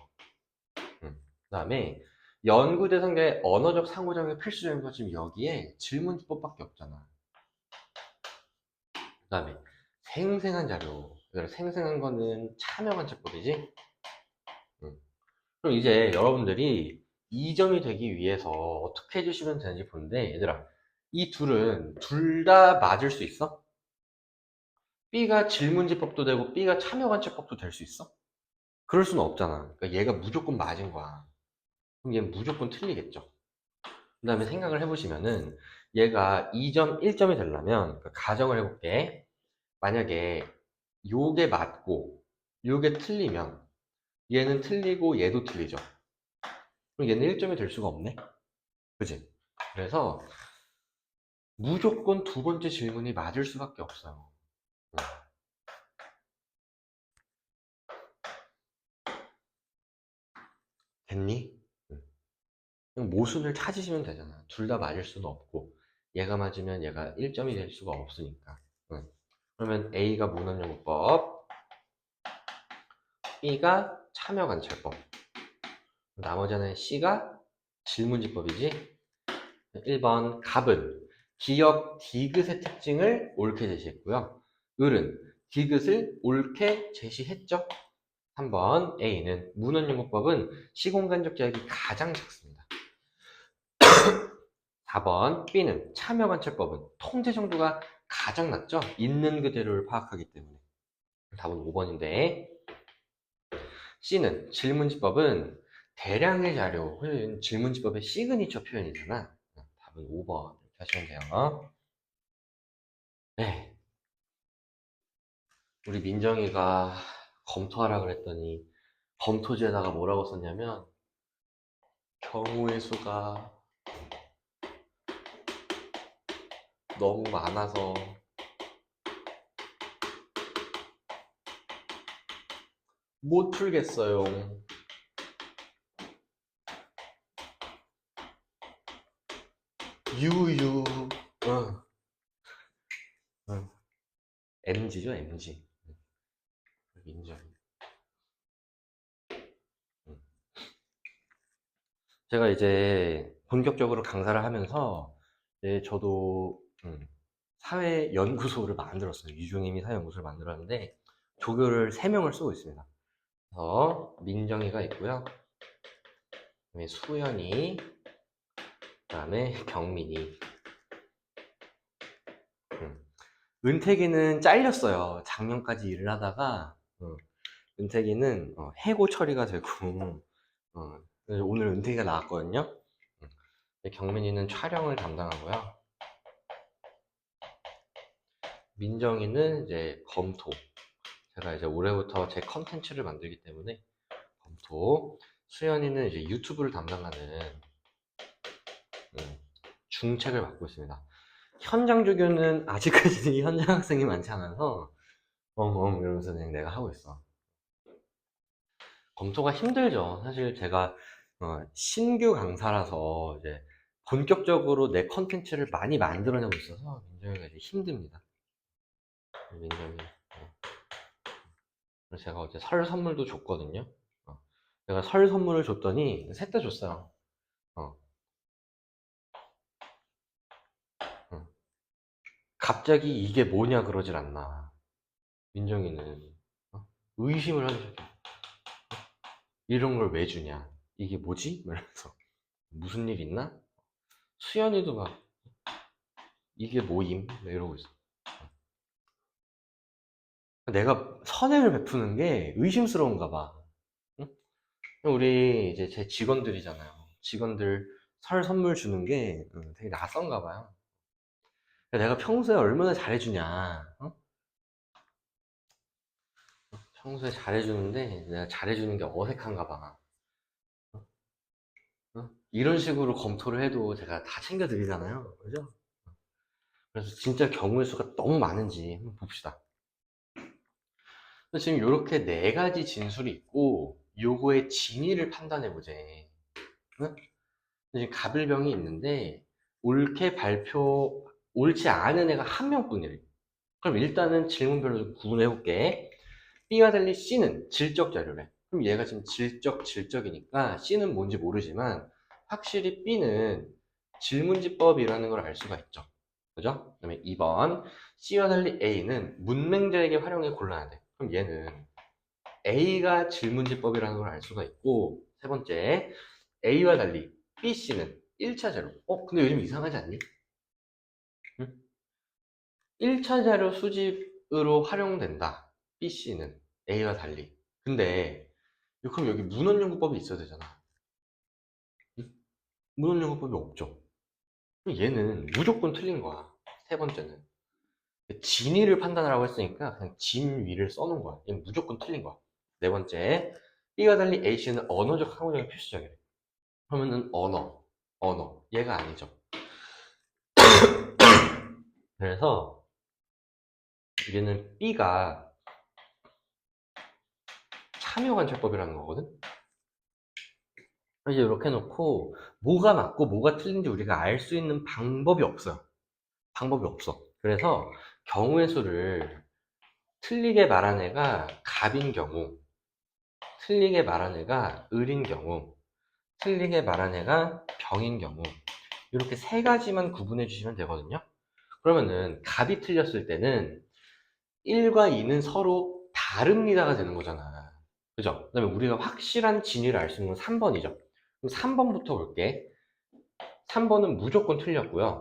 그다음에 연구 대상자의 언어적 상호작용이 필수적인 건 지금 여기에 질문집법밖에 없잖아. 그다음에 생생한 자료. 생생한 거는 참여관찰법이지. 그럼 이제 여러분들이 2점이 되기 위해서 어떻게 해주시면 되는지 보는데, 얘들아, 이 둘은 둘 다 맞을 수 있어? B가 질문지법도 되고 B가 참여관찰법도 될 수 있어? 그럴 수는 없잖아. 그러니까 얘가 무조건 맞은 거야. 그럼 얘는 무조건 틀리겠죠. 그 다음에 생각을 해보시면은 얘가 2점, 1점이 되려면 가정을 해볼게. 만약에 요게 맞고 요게 틀리면 얘는 틀리고 얘도 틀리죠. 그럼 얘는 1점이 될 수가 없네. 그치? 그래서 무조건 두 번째 질문이 맞을 수밖에 없어요. 됐니? 그냥 모순을 찾으시면 되잖아. 둘 다 맞을 수는 없고 얘가 맞으면 얘가 1점이 될 수가 없으니까. 그러면 A가 문헌연구법, B가 참여관찰법, 나머지 하나는 C가 질문지법이지. 1번 갑은 기역 디귿의 특징을 옳게 제시했고요. 을은 디귿을 옳게 제시했죠. 3번 A는 문헌연구법은 시공간적 제약이 가장 작습니다. 4번 B는 참여관찰법은 통제 정도가 가장 낮죠. 있는 그대로를 파악하기 때문에. 답은 5번인데 C는 질문지법은 대량의 자료, 질문지법의 시그니처 표현이잖아. 답은 5번 이렇게 하시면 돼요. 네, 우리 민정이가 검토하라 그랬더니 검토지에다가 뭐라고 썼냐면 경우의 수가 너무 많아서 못 풀겠어요. 유유. 응. 응. MG죠, MG. 인정. 응. 제가 이제 본격적으로 강사를 하면서 저도 사회연구소를 만들었어요. 유종님이 사회연구소를 만들었는데 조교를 3명을 쓰고 있습니다. 그래서 민정이가 있고요. 그다음에 수연이, 그다음에 경민이. 은택이는 잘렸어요. 작년까지 일을 하다가 은택이는 해고 처리가 되고 그래서 오늘 은택이가 나왔거든요. 경민이는 촬영을 담당하고요. 민정이는 이제 검토. 제가 이제 올해부터 제 컨텐츠를 만들기 때문에 검토. 수연이는 이제 유튜브를 담당하는 중책을 맡고 있습니다. 현장 조교는 아직까지 현장 학생이 많지 않아서 이러면서 그냥 내가 하고 있어. 검토가 힘들죠. 사실 제가 신규 강사라서 이제 본격적으로 내 컨텐츠를 많이 만들어내고 있어서 민정이가 이제 힘듭니다. 민정이. 그래서 제가 어제 설 선물도 줬거든요. 내가 설 선물을 줬더니 셋 다 줬어요. 어. 갑자기 이게 뭐냐 그러질 않나. 민정이는 의심을 하기 시작해. 이런 걸 왜 주냐? 이게 뭐지? 이러면서 무슨 일 있나? 수연이도 막 이게 뭐임? 이러고 있어. 내가 선행을 베푸는 게 의심스러운가 봐. 응? 우리 이제 제 직원들이잖아요. 직원들 설 선물 주는 게 되게 낯선가 봐요. 내가 평소에 얼마나 잘해주냐. 평소에 잘해주는데 내가 잘해주는 게 어색한가 봐. 이런 식으로 검토를 해도 제가 다 챙겨드리잖아요. 그죠? 그래서 진짜 경우의 수가 너무 많은지 한번 봅시다. 지금 이렇게 네 가지 진술이 있고 요거의 진위를 판단해 보재. 응? 지금 갑을병이 있는데 옳지 않은 애가 한 명뿐이래. 그럼 일단은 질문별로 구분해 볼게. B와 달리 C는 질적 자료래. 그럼 얘가 지금 질적이니까 C는 뭔지 모르지만 확실히 B는 질문지법이라는 걸 알 수가 있죠. 그죠? 그 다음에 2번 C와 달리 A는 문맹자에게 활용해 곤란하대. 그럼 얘는 A가 질문지법이라는 걸 알 수가 있고, 세 번째 A와 달리 B, C는 1차 자료. 근데 요즘 이상하지 않니? 응? 1차 자료 수집으로 활용된다. B, C는 A와 달리. 근데 그럼 여기 문헌연구법이 있어야 되잖아. 응? 문헌연구법이 없죠. 그럼 얘는 무조건 틀린 거야. 세 번째는 진위를 판단하라고 했으니까 그냥 진위를 써놓은 거야. 얘는 무조건 틀린 거야. 네 번째 B와 달리 A, C는 언어적 상호작용 필수적이래. 그러면은 언어 얘가 아니죠. 그래서 얘는 B가 참여관찰법이라는 거거든. 이제 이렇게 해놓고 뭐가 맞고 뭐가 틀린지 우리가 알 수 있는 방법이 없어요. 방법이 없어. 그래서 경우의 수를 틀리게 말한 애가 갑인 경우, 틀리게 말한 애가 을인 경우, 틀리게 말한 애가 병인 경우, 이렇게 세 가지만 구분해 주시면 되거든요. 그러면은 갑이 틀렸을 때는 1과 2는 서로 다릅니다가 되는 거잖아. 그죠? 그 다음에 우리가 확실한 진위를 알 수 있는 건 3번이죠. 그럼 3번부터 볼게. 3번은 무조건 틀렸고요.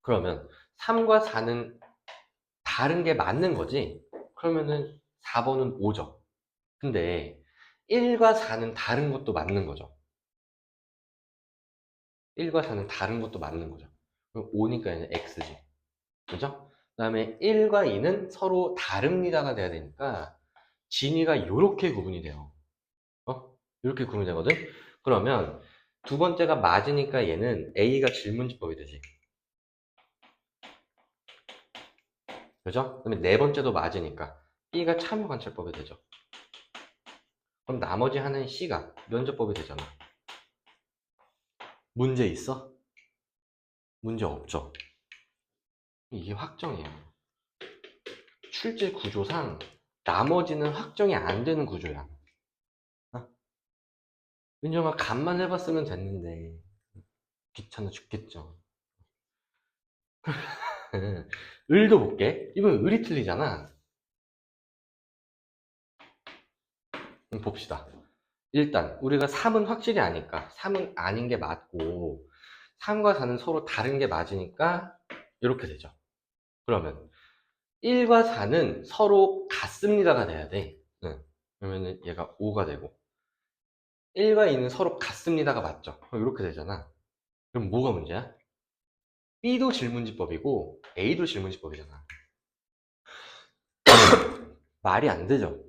그러면 3과 4는 다른 게 맞는 거지? 그러면은 4번은 5죠. 근데 1과 4는 다른 것도 맞는 거죠. 1과 4는 다른 것도 맞는 거죠. 그럼 5니까 얘는 X지. 그죠? 그 다음에 1과 2는 서로 다릅니다가 돼야 되니까 진위가 이렇게 구분이 돼요. 이렇게 구분이 되거든? 그러면 두 번째가 맞으니까 얘는 A가 질문지법이 되지. 그죠? 그다음에 네 번째도 맞으니까 B가 참여관찰법이 되죠. 그럼 나머지 하나는 C가 면접법이 되잖아. 문제 있어? 문제 없죠. 이게 확정이에요. 출제 구조상 나머지는 확정이 안 되는 구조야. 어? 민정아 간만 해봤으면 됐는데 귀찮아 죽겠죠. 을도 볼게. 이번 을이 틀리잖아. 봅시다. 일단 우리가 3은 확실히 아니까 3은 아닌 게 맞고 3과 4는 서로 다른 게 맞으니까 이렇게 되죠. 그러면 1과 4는 서로 같습니다가 돼야 돼. 응. 그러면은 얘가 5가 되고 1과 2는 서로 같습니다가 맞죠. 그럼 이렇게 되잖아. 그럼 뭐가 문제야? B도 질문지법이고 A도 질문지법이잖아. 말이 안 되죠.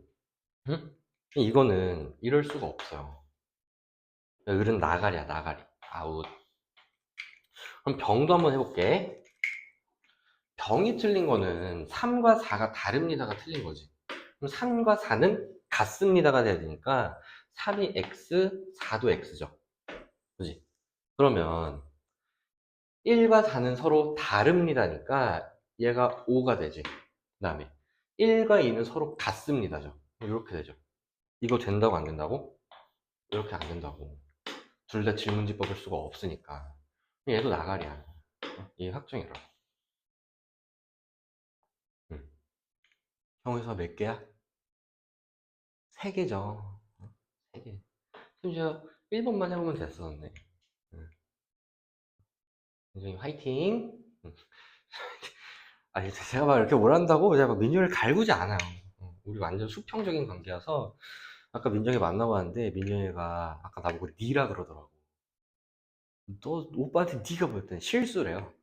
응? 이거는 이럴 수가 없어요. 을은 나가리야, 나가리. 아웃. 그럼 병도 한번 해볼게. 병이 틀린 거는 3과 4가 다릅니다가 틀린 거지. 그럼 3과 4는 같습니다가 돼야 되니까 3이 X, 4도 X죠. 그지? 그러면 1과 4는 서로 다릅니다니까 얘가 5가 되지. 그 다음에 1과 2는 서로 같습니다죠. 이렇게 되죠. 이거 된다고 안 된다고? 이렇게 안 된다고. 둘 다 질문지법일 수가 없으니까. 얘도 나가리야. 이게 확정이라. 응. 형에서 몇 개야? 3개죠. 3개. 심지어 1번만 해보면 됐었는데. 응. 굉장히 화이팅! 응. 아니, 제가 막 이렇게 오란다고 제가 막 민정이를 갈구지 않아요. 우리 완전 수평적인 관계여서 아까 민정이 만나봤는데 민정이가 아까 나보고 니라 그러더라고. 너 오빠한테 니가 뭐였더니 실수래요.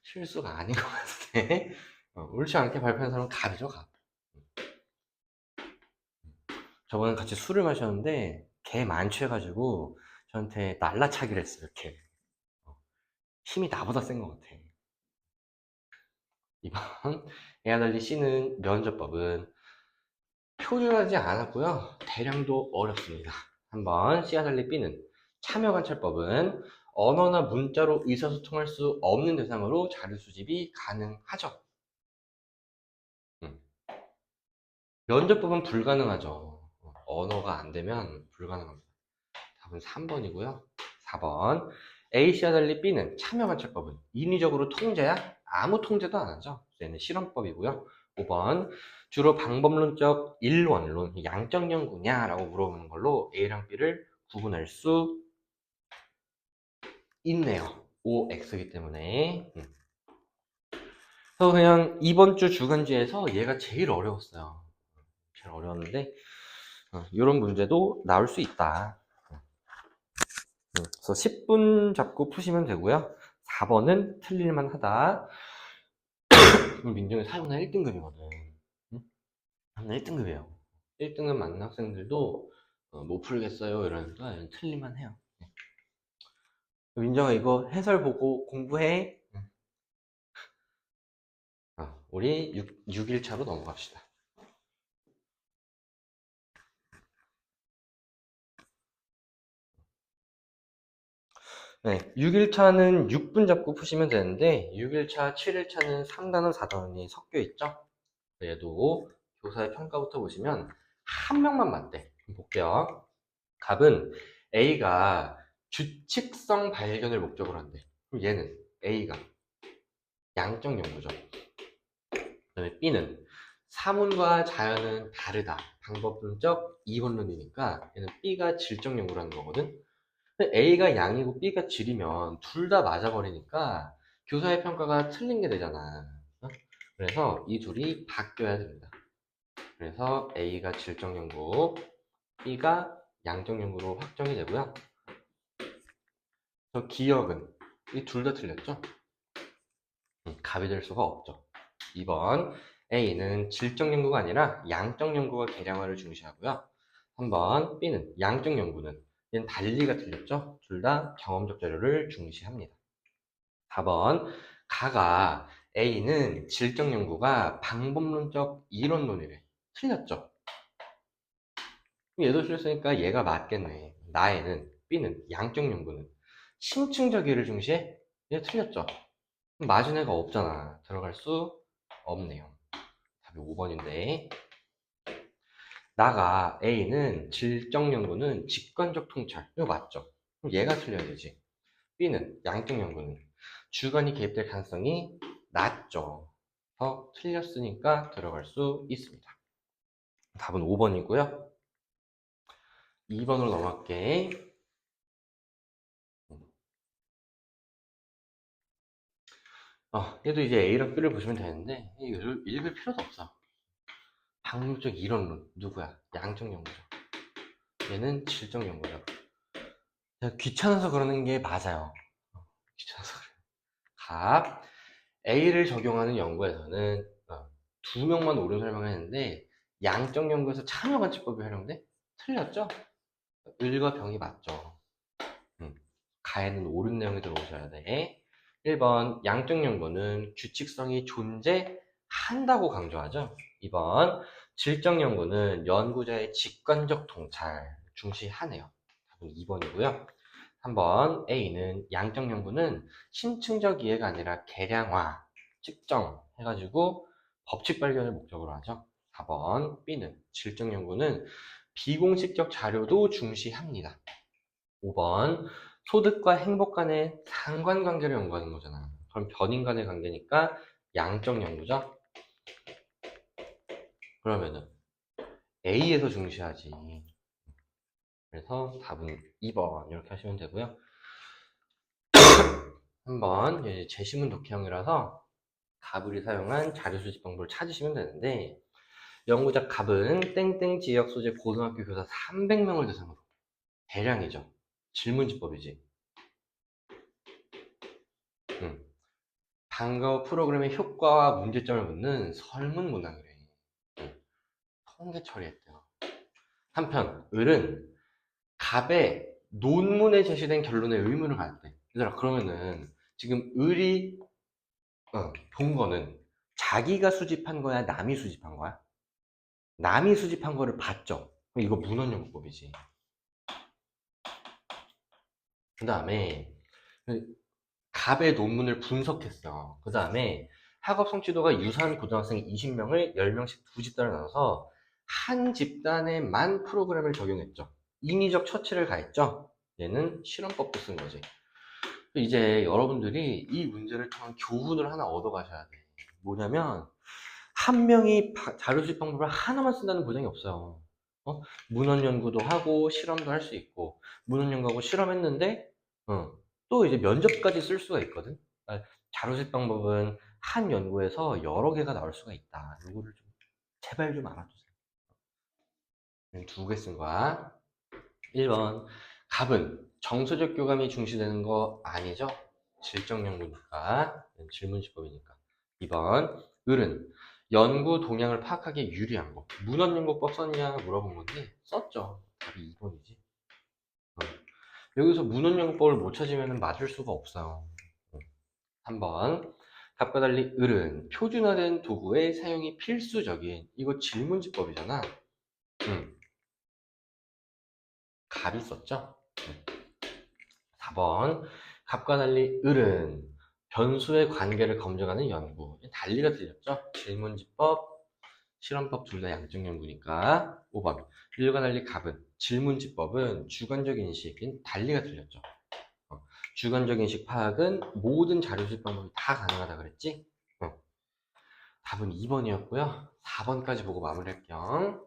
실수가 아닌 것 같은데. 옳지 않게 발표한 사람은 갑이죠, 갑. 저번에 같이 술을 마셨는데 걔 만취해가지고 저한테 날라차기를 했어요, 이렇게. 힘이 나보다 센 것 같아. 2번 A와 달리 C는 면접법은 표준하지 않았고요. 대량도 어렵습니다. 3번 C와 달리 B는 참여관찰법은 언어나 문자로 의사소통할 수 없는 대상으로 자료 수집이 가능하죠. 면접법은 불가능하죠. 언어가 안 되면 불가능합니다. 답은 3번이고요. 4번 A씨와 달리 B는 참여관찰법은 인위적으로 통제야? 아무 통제도 안 하죠. 얘는 실험법이고요. 5번 주로 방법론적 일원론, 양적 연구냐? 라고 물어보는 걸로 A랑 B를 구분할 수 있네요. OX이기 때문에. 그래서 그냥 이번 주 주간지에서 얘가 제일 어려웠어요. 제일 어려웠는데 이런 문제도 나올 수 있다. 그래서 10분 잡고 푸시면 되고요. 4번은 틀릴만 하다. 민정이 사용한 1등급이거든. 하나 1등급이에요. 1등급 맞는 학생들도 못 풀겠어요 이러니까 틀릴만 해요. 민정아 이거 해설 보고 공부해. 우리 6일차로 넘어갑시다. 네, 6일차는 6분 잡고 푸시면 되는데 6일차, 7일차는 3단원, 4단원이 섞여 있죠? 얘도 교사의 평가부터 보시면 한 명만 맞대. 볼게요. 답은 A가 규칙성 발견을 목적으로 한대. 그럼 얘는 A가 양적 연구죠. 그다음에 B는 사문과 자연은 다르다. 방법론적 이원론이니까 얘는 B가 질적 연구를 하는 거거든. 근데 A가 양이고 B가 질이면 둘 다 맞아버리니까 교사의 평가가 틀린 게 되잖아. 그래서 이 둘이 바뀌어야 됩니다. 그래서 A가 질적 연구, B가 양적 연구로 확정이 되고요. 저 기억은 이 둘 다 틀렸죠? 답이 될 수가 없죠. 2번 A는 질적 연구가 아니라 양적 연구와 계량화를 중시하고요. 3번 B는 양적 연구는 얘는 달리가 틀렸죠? 둘 다 경험적 자료를 중시합니다. 4번 가가 A는 질적 연구가 방법론적 이론론이래. 틀렸죠? 얘도 틀렸으니까 얘가 맞겠네. 나에는 B는 양적 연구는 심층적 이를 중시해? 얘 틀렸죠? 맞은 애가 없잖아. 들어갈 수 없네요. 답이 5번인데 나가 A는 질적 연구는 직관적 통찰. 이거 맞죠? 그럼 얘가 틀려야 되지. B는 양적 연구는 주관이 개입될 가능성이 낮죠. 더 틀렸으니까 들어갈 수 있습니다. 답은 5번이고요. 2번으로 넘어갈게. 얘도 이제 A랑 B를 보시면 되는데 이걸 읽을 필요도 없어. 방법적 이론론 누구야? 양적 연구죠. 얘는 질적 연구죠. 귀찮아서 그러는 게 맞아요. 귀찮아서 그래요. 각 A를 적용하는 연구에서는 두 명만 옳은 설명을 했는데 양적 연구에서 참여관측법이 활용돼? 틀렸죠? 을과 병이 맞죠. 가에는 옳은 내용이 들어오셔야 돼. 1번 양적 연구는 규칙성이 존재한다고 강조하죠. 2번 질적 연구는 연구자의 직관적 통찰 중시하네요. 답은 2번이고요. 3번 A는 양적 연구는 심층적 이해가 아니라 계량화, 측정 해가지고 법칙 발견을 목적으로 하죠. 4번 B는 질적 연구는 비공식적 자료도 중시합니다. 5번 소득과 행복 간의 상관관계를 연구하는 거잖아. 그럼 변인 간의 관계니까 양적 연구죠. 그러면은 A에서 중시하지. 그래서 답은 2번 이렇게 하시면 되고요. 한번 제시문 독해형이라서 가불이 사용한 자료 수집 방법을 찾으시면 되는데 연구자 갑은 땡땡 지역 소재 고등학교 교사 300명을 대상으로 대량이죠. 질문지법이지. 방과 후 프로그램의 효과와 문제점을 묻는 설문 문항이래. 통계 처리했대요. 한편 을은 갑의 논문에 제시된 결론에 의문을 갖대. 얘들아 그러면은 지금 을이 본 거는 자기가 수집한 거야? 남이 수집한 거야? 남이 수집한 거를 봤죠? 그럼 이거 문헌연구법이지. 그 다음에 갑의 논문을 분석했어. 그 다음에 학업 성취도가 유사한 고등학생 20명을 10명씩 두 집단을 나눠서 한 집단에만 프로그램을 적용했죠. 인위적 처치를 가했죠. 얘는 실험법도 쓴 거지. 이제 여러분들이 이 문제를 통한 교훈을 하나 얻어 가셔야 돼. 뭐냐면 한 명이 자료 수집 방법을 하나만 쓴다는 보장이 없어요. 문헌 연구도 하고 실험도 할 수 있고, 문헌 연구하고 실험했는데 또 이제 면접까지 쓸 수가 있거든. 자료 수집 방법은 한 연구에서 여러 개가 나올 수가 있다. 이거를 좀 제발 좀 알아두세요. 두 개 쓴 거야. 1번 갑은 정서적 교감이 중시되는 거 아니죠? 질적 연구니까, 질문지법이니까. 2번 을은 연구 동향을 파악하기에 유리한 거. 문헌연구법 썼냐 물어본 건데 썼죠. 답이 2번이지. 여기서 문헌연구법을 못 찾으면 맞을 수가 없어요. 3번 갑과 달리 을은 표준화된 도구의 사용이 필수적인, 이거 질문지법이잖아. 갑이 썼죠. 4번 갑과 달리 을은 변수의 관계를 검증하는 연구. 달리가 틀렸죠. 질문지법, 실험법 둘 다 양적 연구니까. 5번 을과 달리 갑은 질문지법은 주관적 인식인, 달리가 틀렸죠. 주관적 인식 파악은 모든 자료 수집 방법이 다 가능하다 그랬지. 답은 2번이었고요 4번까지 보고 마무리할게요.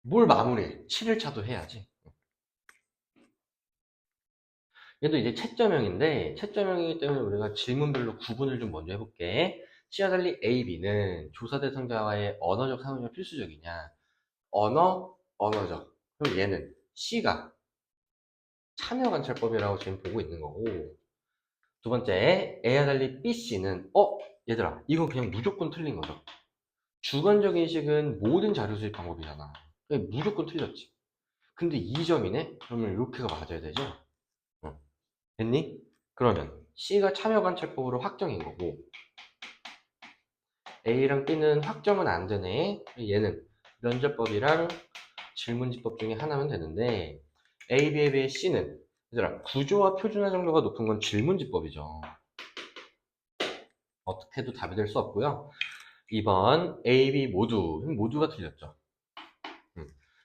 뭘 마무리해? 7일차도 해야지. 얘도 이제 채점형인데, 채점형이기 때문에 우리가 질문별로 구분을 좀 먼저 해볼게. C와 달리 A, B는 조사 대상자와의 언어적 상호작용이 필수적이냐? 언어적. 그럼 얘는 C가 참여관찰법이라고 지금 보고 있는 거고, 두 번째, A와 달리 B, C는 얘들아, 이건 그냥 무조건 틀린 거죠. 주관적 인식은 모든 자료 수집 방법이잖아. 그러니까 무조건 틀렸지. 근데 2점이네? 그러면 이렇게가 맞아야 되죠? 됐니? 그러면 C가 참여관찰법으로 확정인 거고, A랑 B는 확정은 안 되네. 얘는 면접법이랑 질문지법 중에 하나면 되는데, A, B에 비해 C는 얘들아 구조와 표준화 정도가 높은 건 질문지법이죠. 어떻게 해도 답이 될 수 없고요. 2번 A, B 모두가 틀렸죠.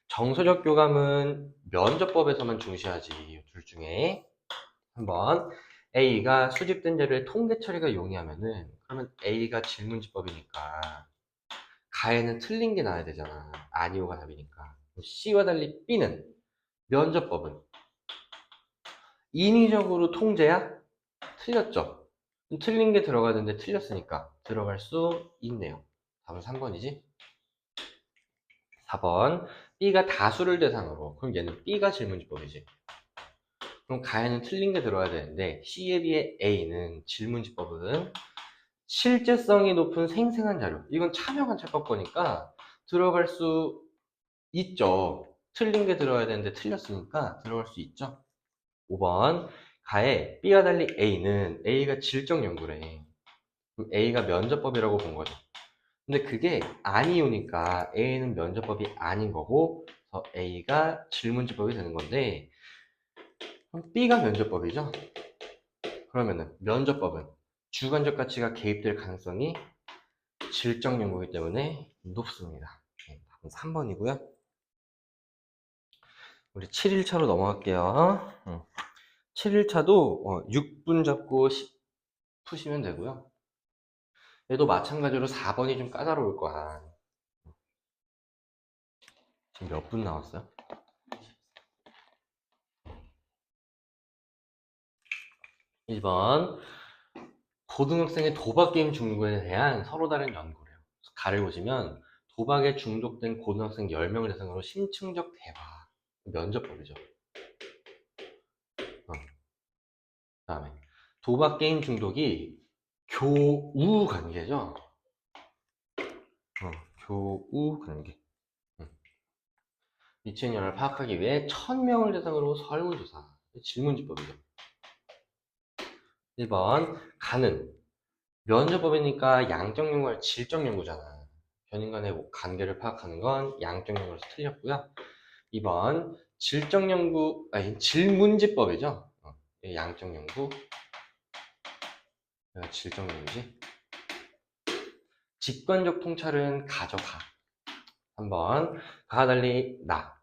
정서적 교감은 면접법에서만 중시하지. 둘 중에 한번 A가 수집된 자료의 통계 처리가 용이하면은, 그러면 A가 질문지법이니까 가에는 틀린 게 나와야 되잖아. 아니오가 답이니까. C와 달리 B는 면접법은 인위적으로 통제야? 틀렸죠. 틀린 게 들어가야 되는데 틀렸으니까 들어갈 수 있네요. 답은 3번이지. 4번 B가 다수를 대상으로, 그럼 얘는 B가 질문지법이지. 그럼 가에는 틀린 게 들어가야 되는데 C에 비해 A는 질문지법은 실제성이 높은 생생한 자료, 이건 참여관찰법 거니까 들어갈 수 있죠. 틀린 게 들어가야 되는데 틀렸으니까 들어갈 수 있죠. 5번 가에 B와 달리 A가 질적 연구래. 그럼 A가 면접법이라고 본 거죠. 근데 그게 아니오니까 A는 면접법이 아닌 거고, 그래서 A가 질문지법이 되는 건데, 그럼 B가 면접법이죠. 그러면은 면접법은 주관적 가치가 개입될 가능성이 질적 연구이기 때문에 높습니다. 답은 3번이고요. 우리 7일차로 넘어갈게요. 7일차도 6분 잡고 10 푸시면 되고요. 얘도 마찬가지로 4번이 좀 까다로울 거야. 지금 몇 분 나왔어요? 1번 고등학생의 도박 게임 중독에 대한 서로 다른 연구래요. 가를 보시면 도박에 중독된 고등학생 10명을 대상으로 심층적 대화, 면접법이죠. 그다음에 도박 게임 중독이 교우 관계죠. 교우 관계. 미치행렬을 파악하기 위해 1000명을 대상으로 설문조사. 질문지법이죠. 1번 가는 면접법이니까 양적 연구와 질적 연구잖아. 견인 간의 관계를 파악하는 건 양적 연구에서 틀렸고요. 2번 질적 연구, 아니 질문지법이죠. 양적 연구, 질적 연구지. 직관적 통찰은 가져가. 3번 가와 달리 나.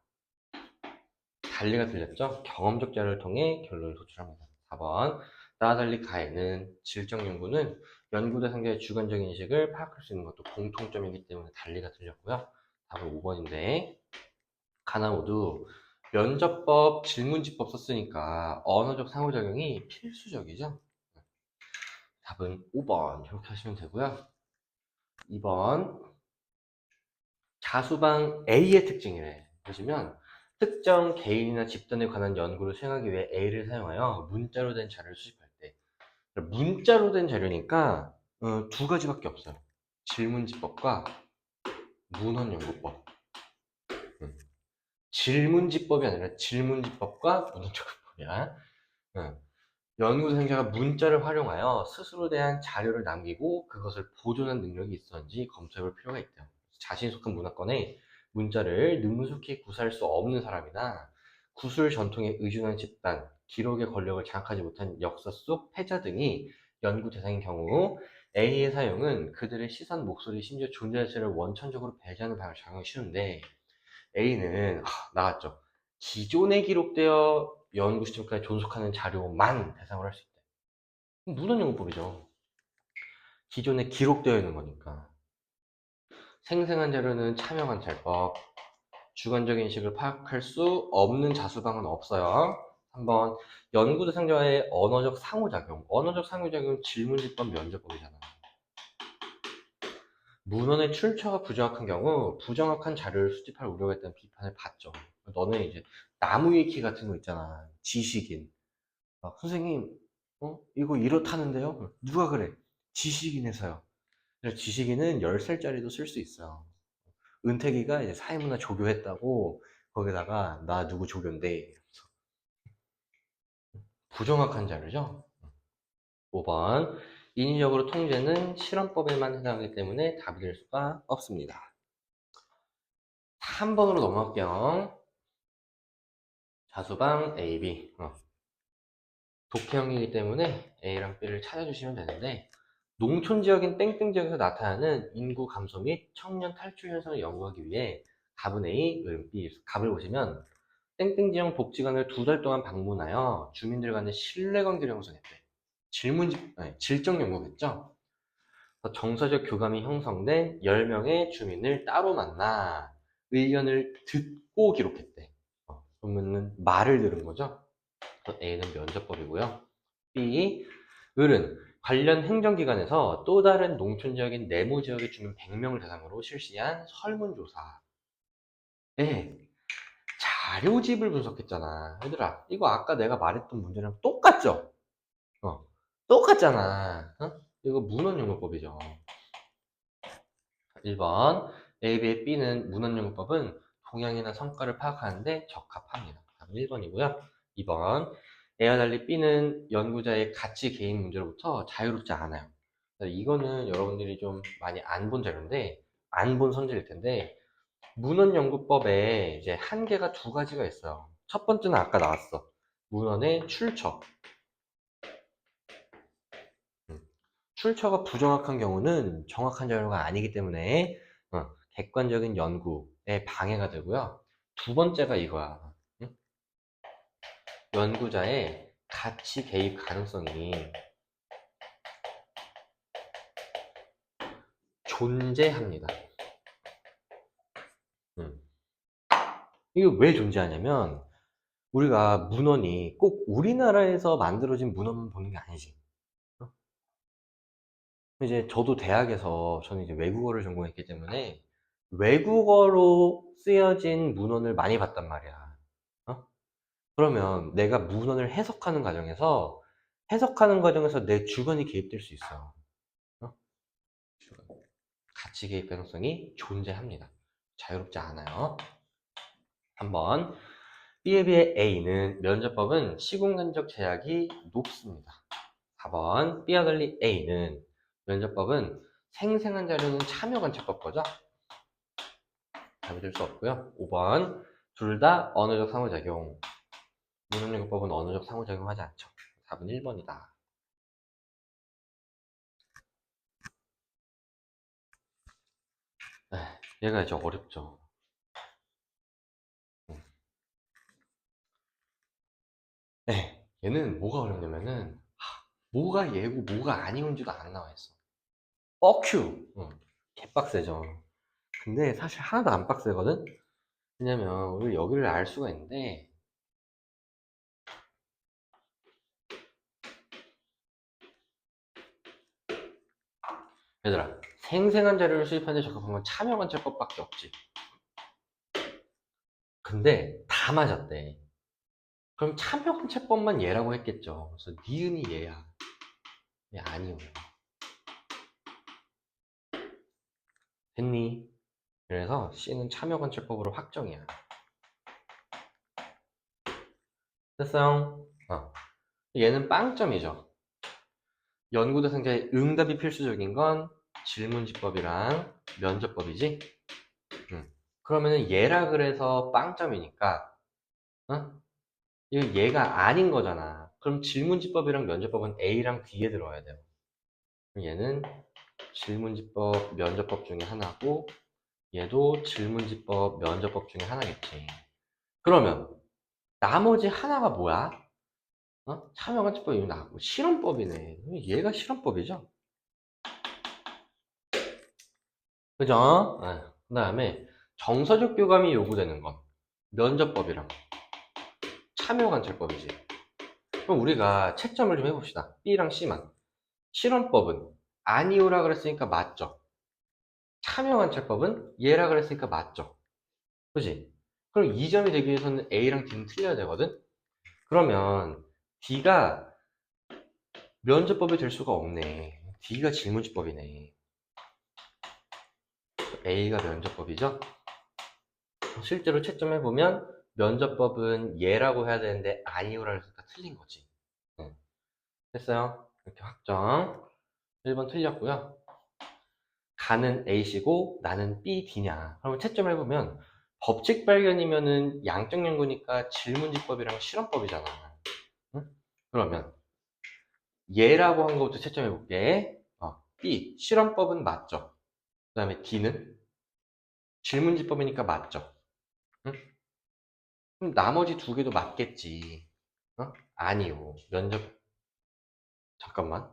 달리가 들렸죠? 경험적 자료를 통해 결론을 도출합니다. 4번 나와 달리 가에는 질적 연구는 연구 대상자의 주관적인 인식을 파악할 수 있는 것도 공통점이기 때문에 달리가 들렸고요. 답은 5번인데 가나 모두 면접법, 질문지법 썼으니까 언어적 상호작용이 필수적이죠. 답은 5번 이렇게 하시면 되고요. 2번 자수방 A의 특징이래. 보시면 특정 개인이나 집단에 관한 연구를 수행하기 위해 A를 사용하여 문자로 된 자료를 수집할 때, 문자로 된 자료니까 두 가지밖에 없어요. 질문지법과 문헌연구법. 질문지법이 아니라 질문지법과 문헌연구법이야. 연구생자가 문자를 활용하여 스스로 대한 자료를 남기고 그것을 보존한 능력이 있었는지 검토해볼 필요가 있대요. 자신이 속한 문화권에 문자를 능숙히 구사할 수 없는 사람이나 구술 전통에 의존한 집단, 기록의 권력을 장악하지 못한 역사 속 패자 등이 연구 대상인 경우 A의 사용은 그들의 시선, 목소리, 심지어 존재 자체를 원천적으로 배제하는 방향을 작용하기 쉬운데 A는 나왔죠. 기존에 기록되어 연구 시점까지 존속하는 자료만 대상으로 할 수 있대. 문헌연구법이죠. 기존에 기록되어 있는 거니까. 생생한 자료는 차명한 찰법. 주관적인 인식을 파악할 수 없는 자수방은 없어요. 한번 연구 대상자와의 언어적 상호작용. 언어적 상호작용은 질문지법 면접법이잖아. 문헌의 출처가 부정확한 경우 부정확한 자료를 수집할 우려가 있다는 비판을 받죠. 너는 이제 나무 위키 같은 거 있잖아. 지식인. 선생님, 이거 이렇다는데요? 누가 그래? 지식인에서요. 그래서 지식인은 10살짜리도 쓸 수 있어요. 은택이가 이제 사회문화 조교했다고 거기다가 나 누구 조교인데 부정확한 자료죠. 5번 인위적으로 통제는 실험법에만 해당하기 때문에 답이 될 수가 없습니다. 3번으로 넘어갈게요. 자수방 A, B. 독해형이기 때문에 A랑 B를 찾아주시면 되는데 농촌 지역인 땡땡 지역에서 나타나는 인구 감소 및 청년 탈출 현상을 연구하기 위해 갑은 A, 은 B, 갑을 보시면 땡땡 지역 복지관을 2달 동안 방문하여 주민들 간의 신뢰관계를 형성했대. 질적 연구겠죠? 정서적 교감이 형성된 10명의 주민을 따로 만나 의견을 듣고 기록했대. 그러면은 말을 들은 거죠? A는 면접법이고요. B, 을은 관련 행정기관에서 또 다른 농촌 지역인 네모 지역의 주민 100명을 대상으로 실시한 설문조사에 자료집을 분석했잖아. 얘들아, 이거 아까 내가 말했던 문제랑 똑같죠? 똑같잖아. 이거 문헌연구법이죠. 1번 A, B의 B는 문헌연구법은 동향이나 성과를 파악하는데 적합합니다. 답은 1번이고요. 2번 A와 달리 B는 연구자의 가치 개인 문제로부터 자유롭지 않아요. 이거는 여러분들이 좀 많이 안 본 자료인데 안 본 선지일 텐데 문헌연구법에 이제 한계가 두 가지가 있어요. 첫 번째는 아까 나왔어. 문헌의 출처. 출처가 부정확한 경우는 정확한 자료가 아니기 때문에 객관적인 연구에 방해가 되고요. 두 번째가 이거야. 연구자의 가치 개입 가능성이 존재합니다. 이게 왜 존재하냐면 우리가 문헌이 꼭 우리나라에서 만들어진 문헌만 보는 게 아니지. 이제 저도 대학에서 저는 이제 외국어를 전공했기 때문에 외국어로 쓰여진 문헌을 많이 봤단 말이야. 그러면 내가 문헌을 해석하는 과정에서 내 주관이 개입될 수 있어. 가치 개입 가능성이 존재합니다. 자유롭지 않아요. 한번 B에 비해 A는 면접법은 시공간적 제약이 높습니다. 4번 B와 달리 A는 면접법은 생생한 자료는 참여관찰법 거죠? 답이 될 수 없고요. 5번 둘 다 언어적 상호작용. 문헌요법은 언어적 상호작용하지 않죠. 답은 1번이다. 얘가 이제 어렵죠. 네, 얘는 뭐가 어렵냐면은 뭐가 얘고 뭐가 아니온지도 안 나와 있어. 뻑큐. 개빡세죠. 근데 사실 하나도 안 빡세거든. 왜냐면 우리 여기를 알 수가 있는데, 얘들아, 생생한 자료를 수집하는 데 적합한 건 참여관찰법밖에 없지. 근데 다 맞았대. 그럼 참여관찰법만 얘라고 했겠죠. 그래서 니은이 얘야. 얘 아니오. 됐니? 그래서 C는 참여관찰법으로 확정이야. 됐어요? 얘는 빵점이죠. 연구 대상자의 응답이 필수적인 건 질문지법이랑 면접법이지? 그러면은 얘라 그래서 빵점이니까, 이거 얘가 아닌 거잖아. 그럼 질문지법이랑 면접법은 A랑 D에 들어와야 돼요. 얘는 질문지법, 면접법 중에 하나고, 얘도 질문지법, 면접법 중에 하나겠지. 그러면 나머지 하나가 뭐야? 참여관찰법 이거 나고 실험법이네. 얘가 실험법이죠. 그죠? 그 다음에 정서적 교감이 요구되는 건 면접법이랑 참여관찰법이지. 그럼 우리가 채점을 좀 해봅시다. B랑 C만. 실험법은 아니오라 그랬으니까 맞죠. 참여관찰법은 얘라 그랬으니까 맞죠. 그지? 그럼 2점이 되기 위해서는 A랑 D는 틀려야 되거든? 그러면 D가 면접법이 될 수가 없네. D가 질문지법이네. A가 면접법이죠? 실제로 채점해보면 면접법은 얘라고 해야 되는데 아니오라 해서니까 틀린 거지. 됐어요? 이렇게 확정. 1번 틀렸고요. 가는 A시고 나는 B, D냐. 그러면 채점해보면 법칙 발견이면은 양적 연구니까 질문지법이랑 실험법이잖아. 응? 그러면 얘라고 한 것부터 채점해볼게. B, 실험법은 맞죠. 그 다음에 D는 질문지법이니까 맞죠. 응? 그럼 나머지 두 개도 맞겠지. 아니요. 잠깐만.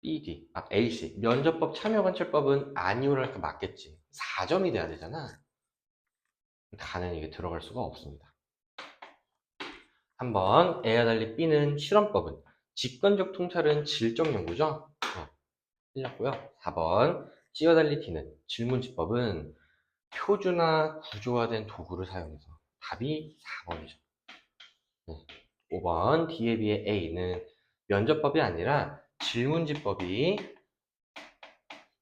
BD, AC. 면접법 참여관찰법은 아니오라니까 맞겠지. 4점이 돼야 되잖아. 가는 이게 들어갈 수가 없습니다. 3번 A와 달리 B는 실험법은 직관적 통찰은 질적 연구죠. 틀렸고요. 4번 C와 달리 D는 질문지법은 표준화 구조화된 도구를 사용해서 답이 4번이죠. 5번 D에 비해 A는 면접법이 아니라 질문지법이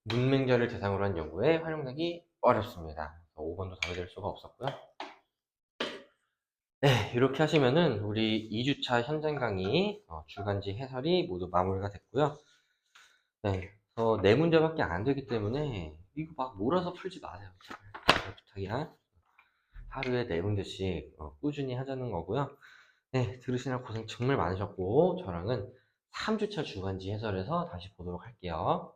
문맹자를 대상으로 한 연구에 활용되기 어렵습니다. 5번도 답이 될 수가 없었고요. 네, 이렇게 하시면은 우리 2주차 현장 강의 주간지 해설이 모두 마무리가 됐고요. 네, 네 문제밖에 안 되기 때문에 이거 막 몰아서 풀지 마세요. 잘 부탁이야. 하루에 4문제씩 꾸준히 하자는 거고요. 네, 들으시느라 고생 정말 많으셨고 저랑은 3주차 주간지 해설에서 다시 보도록 할게요.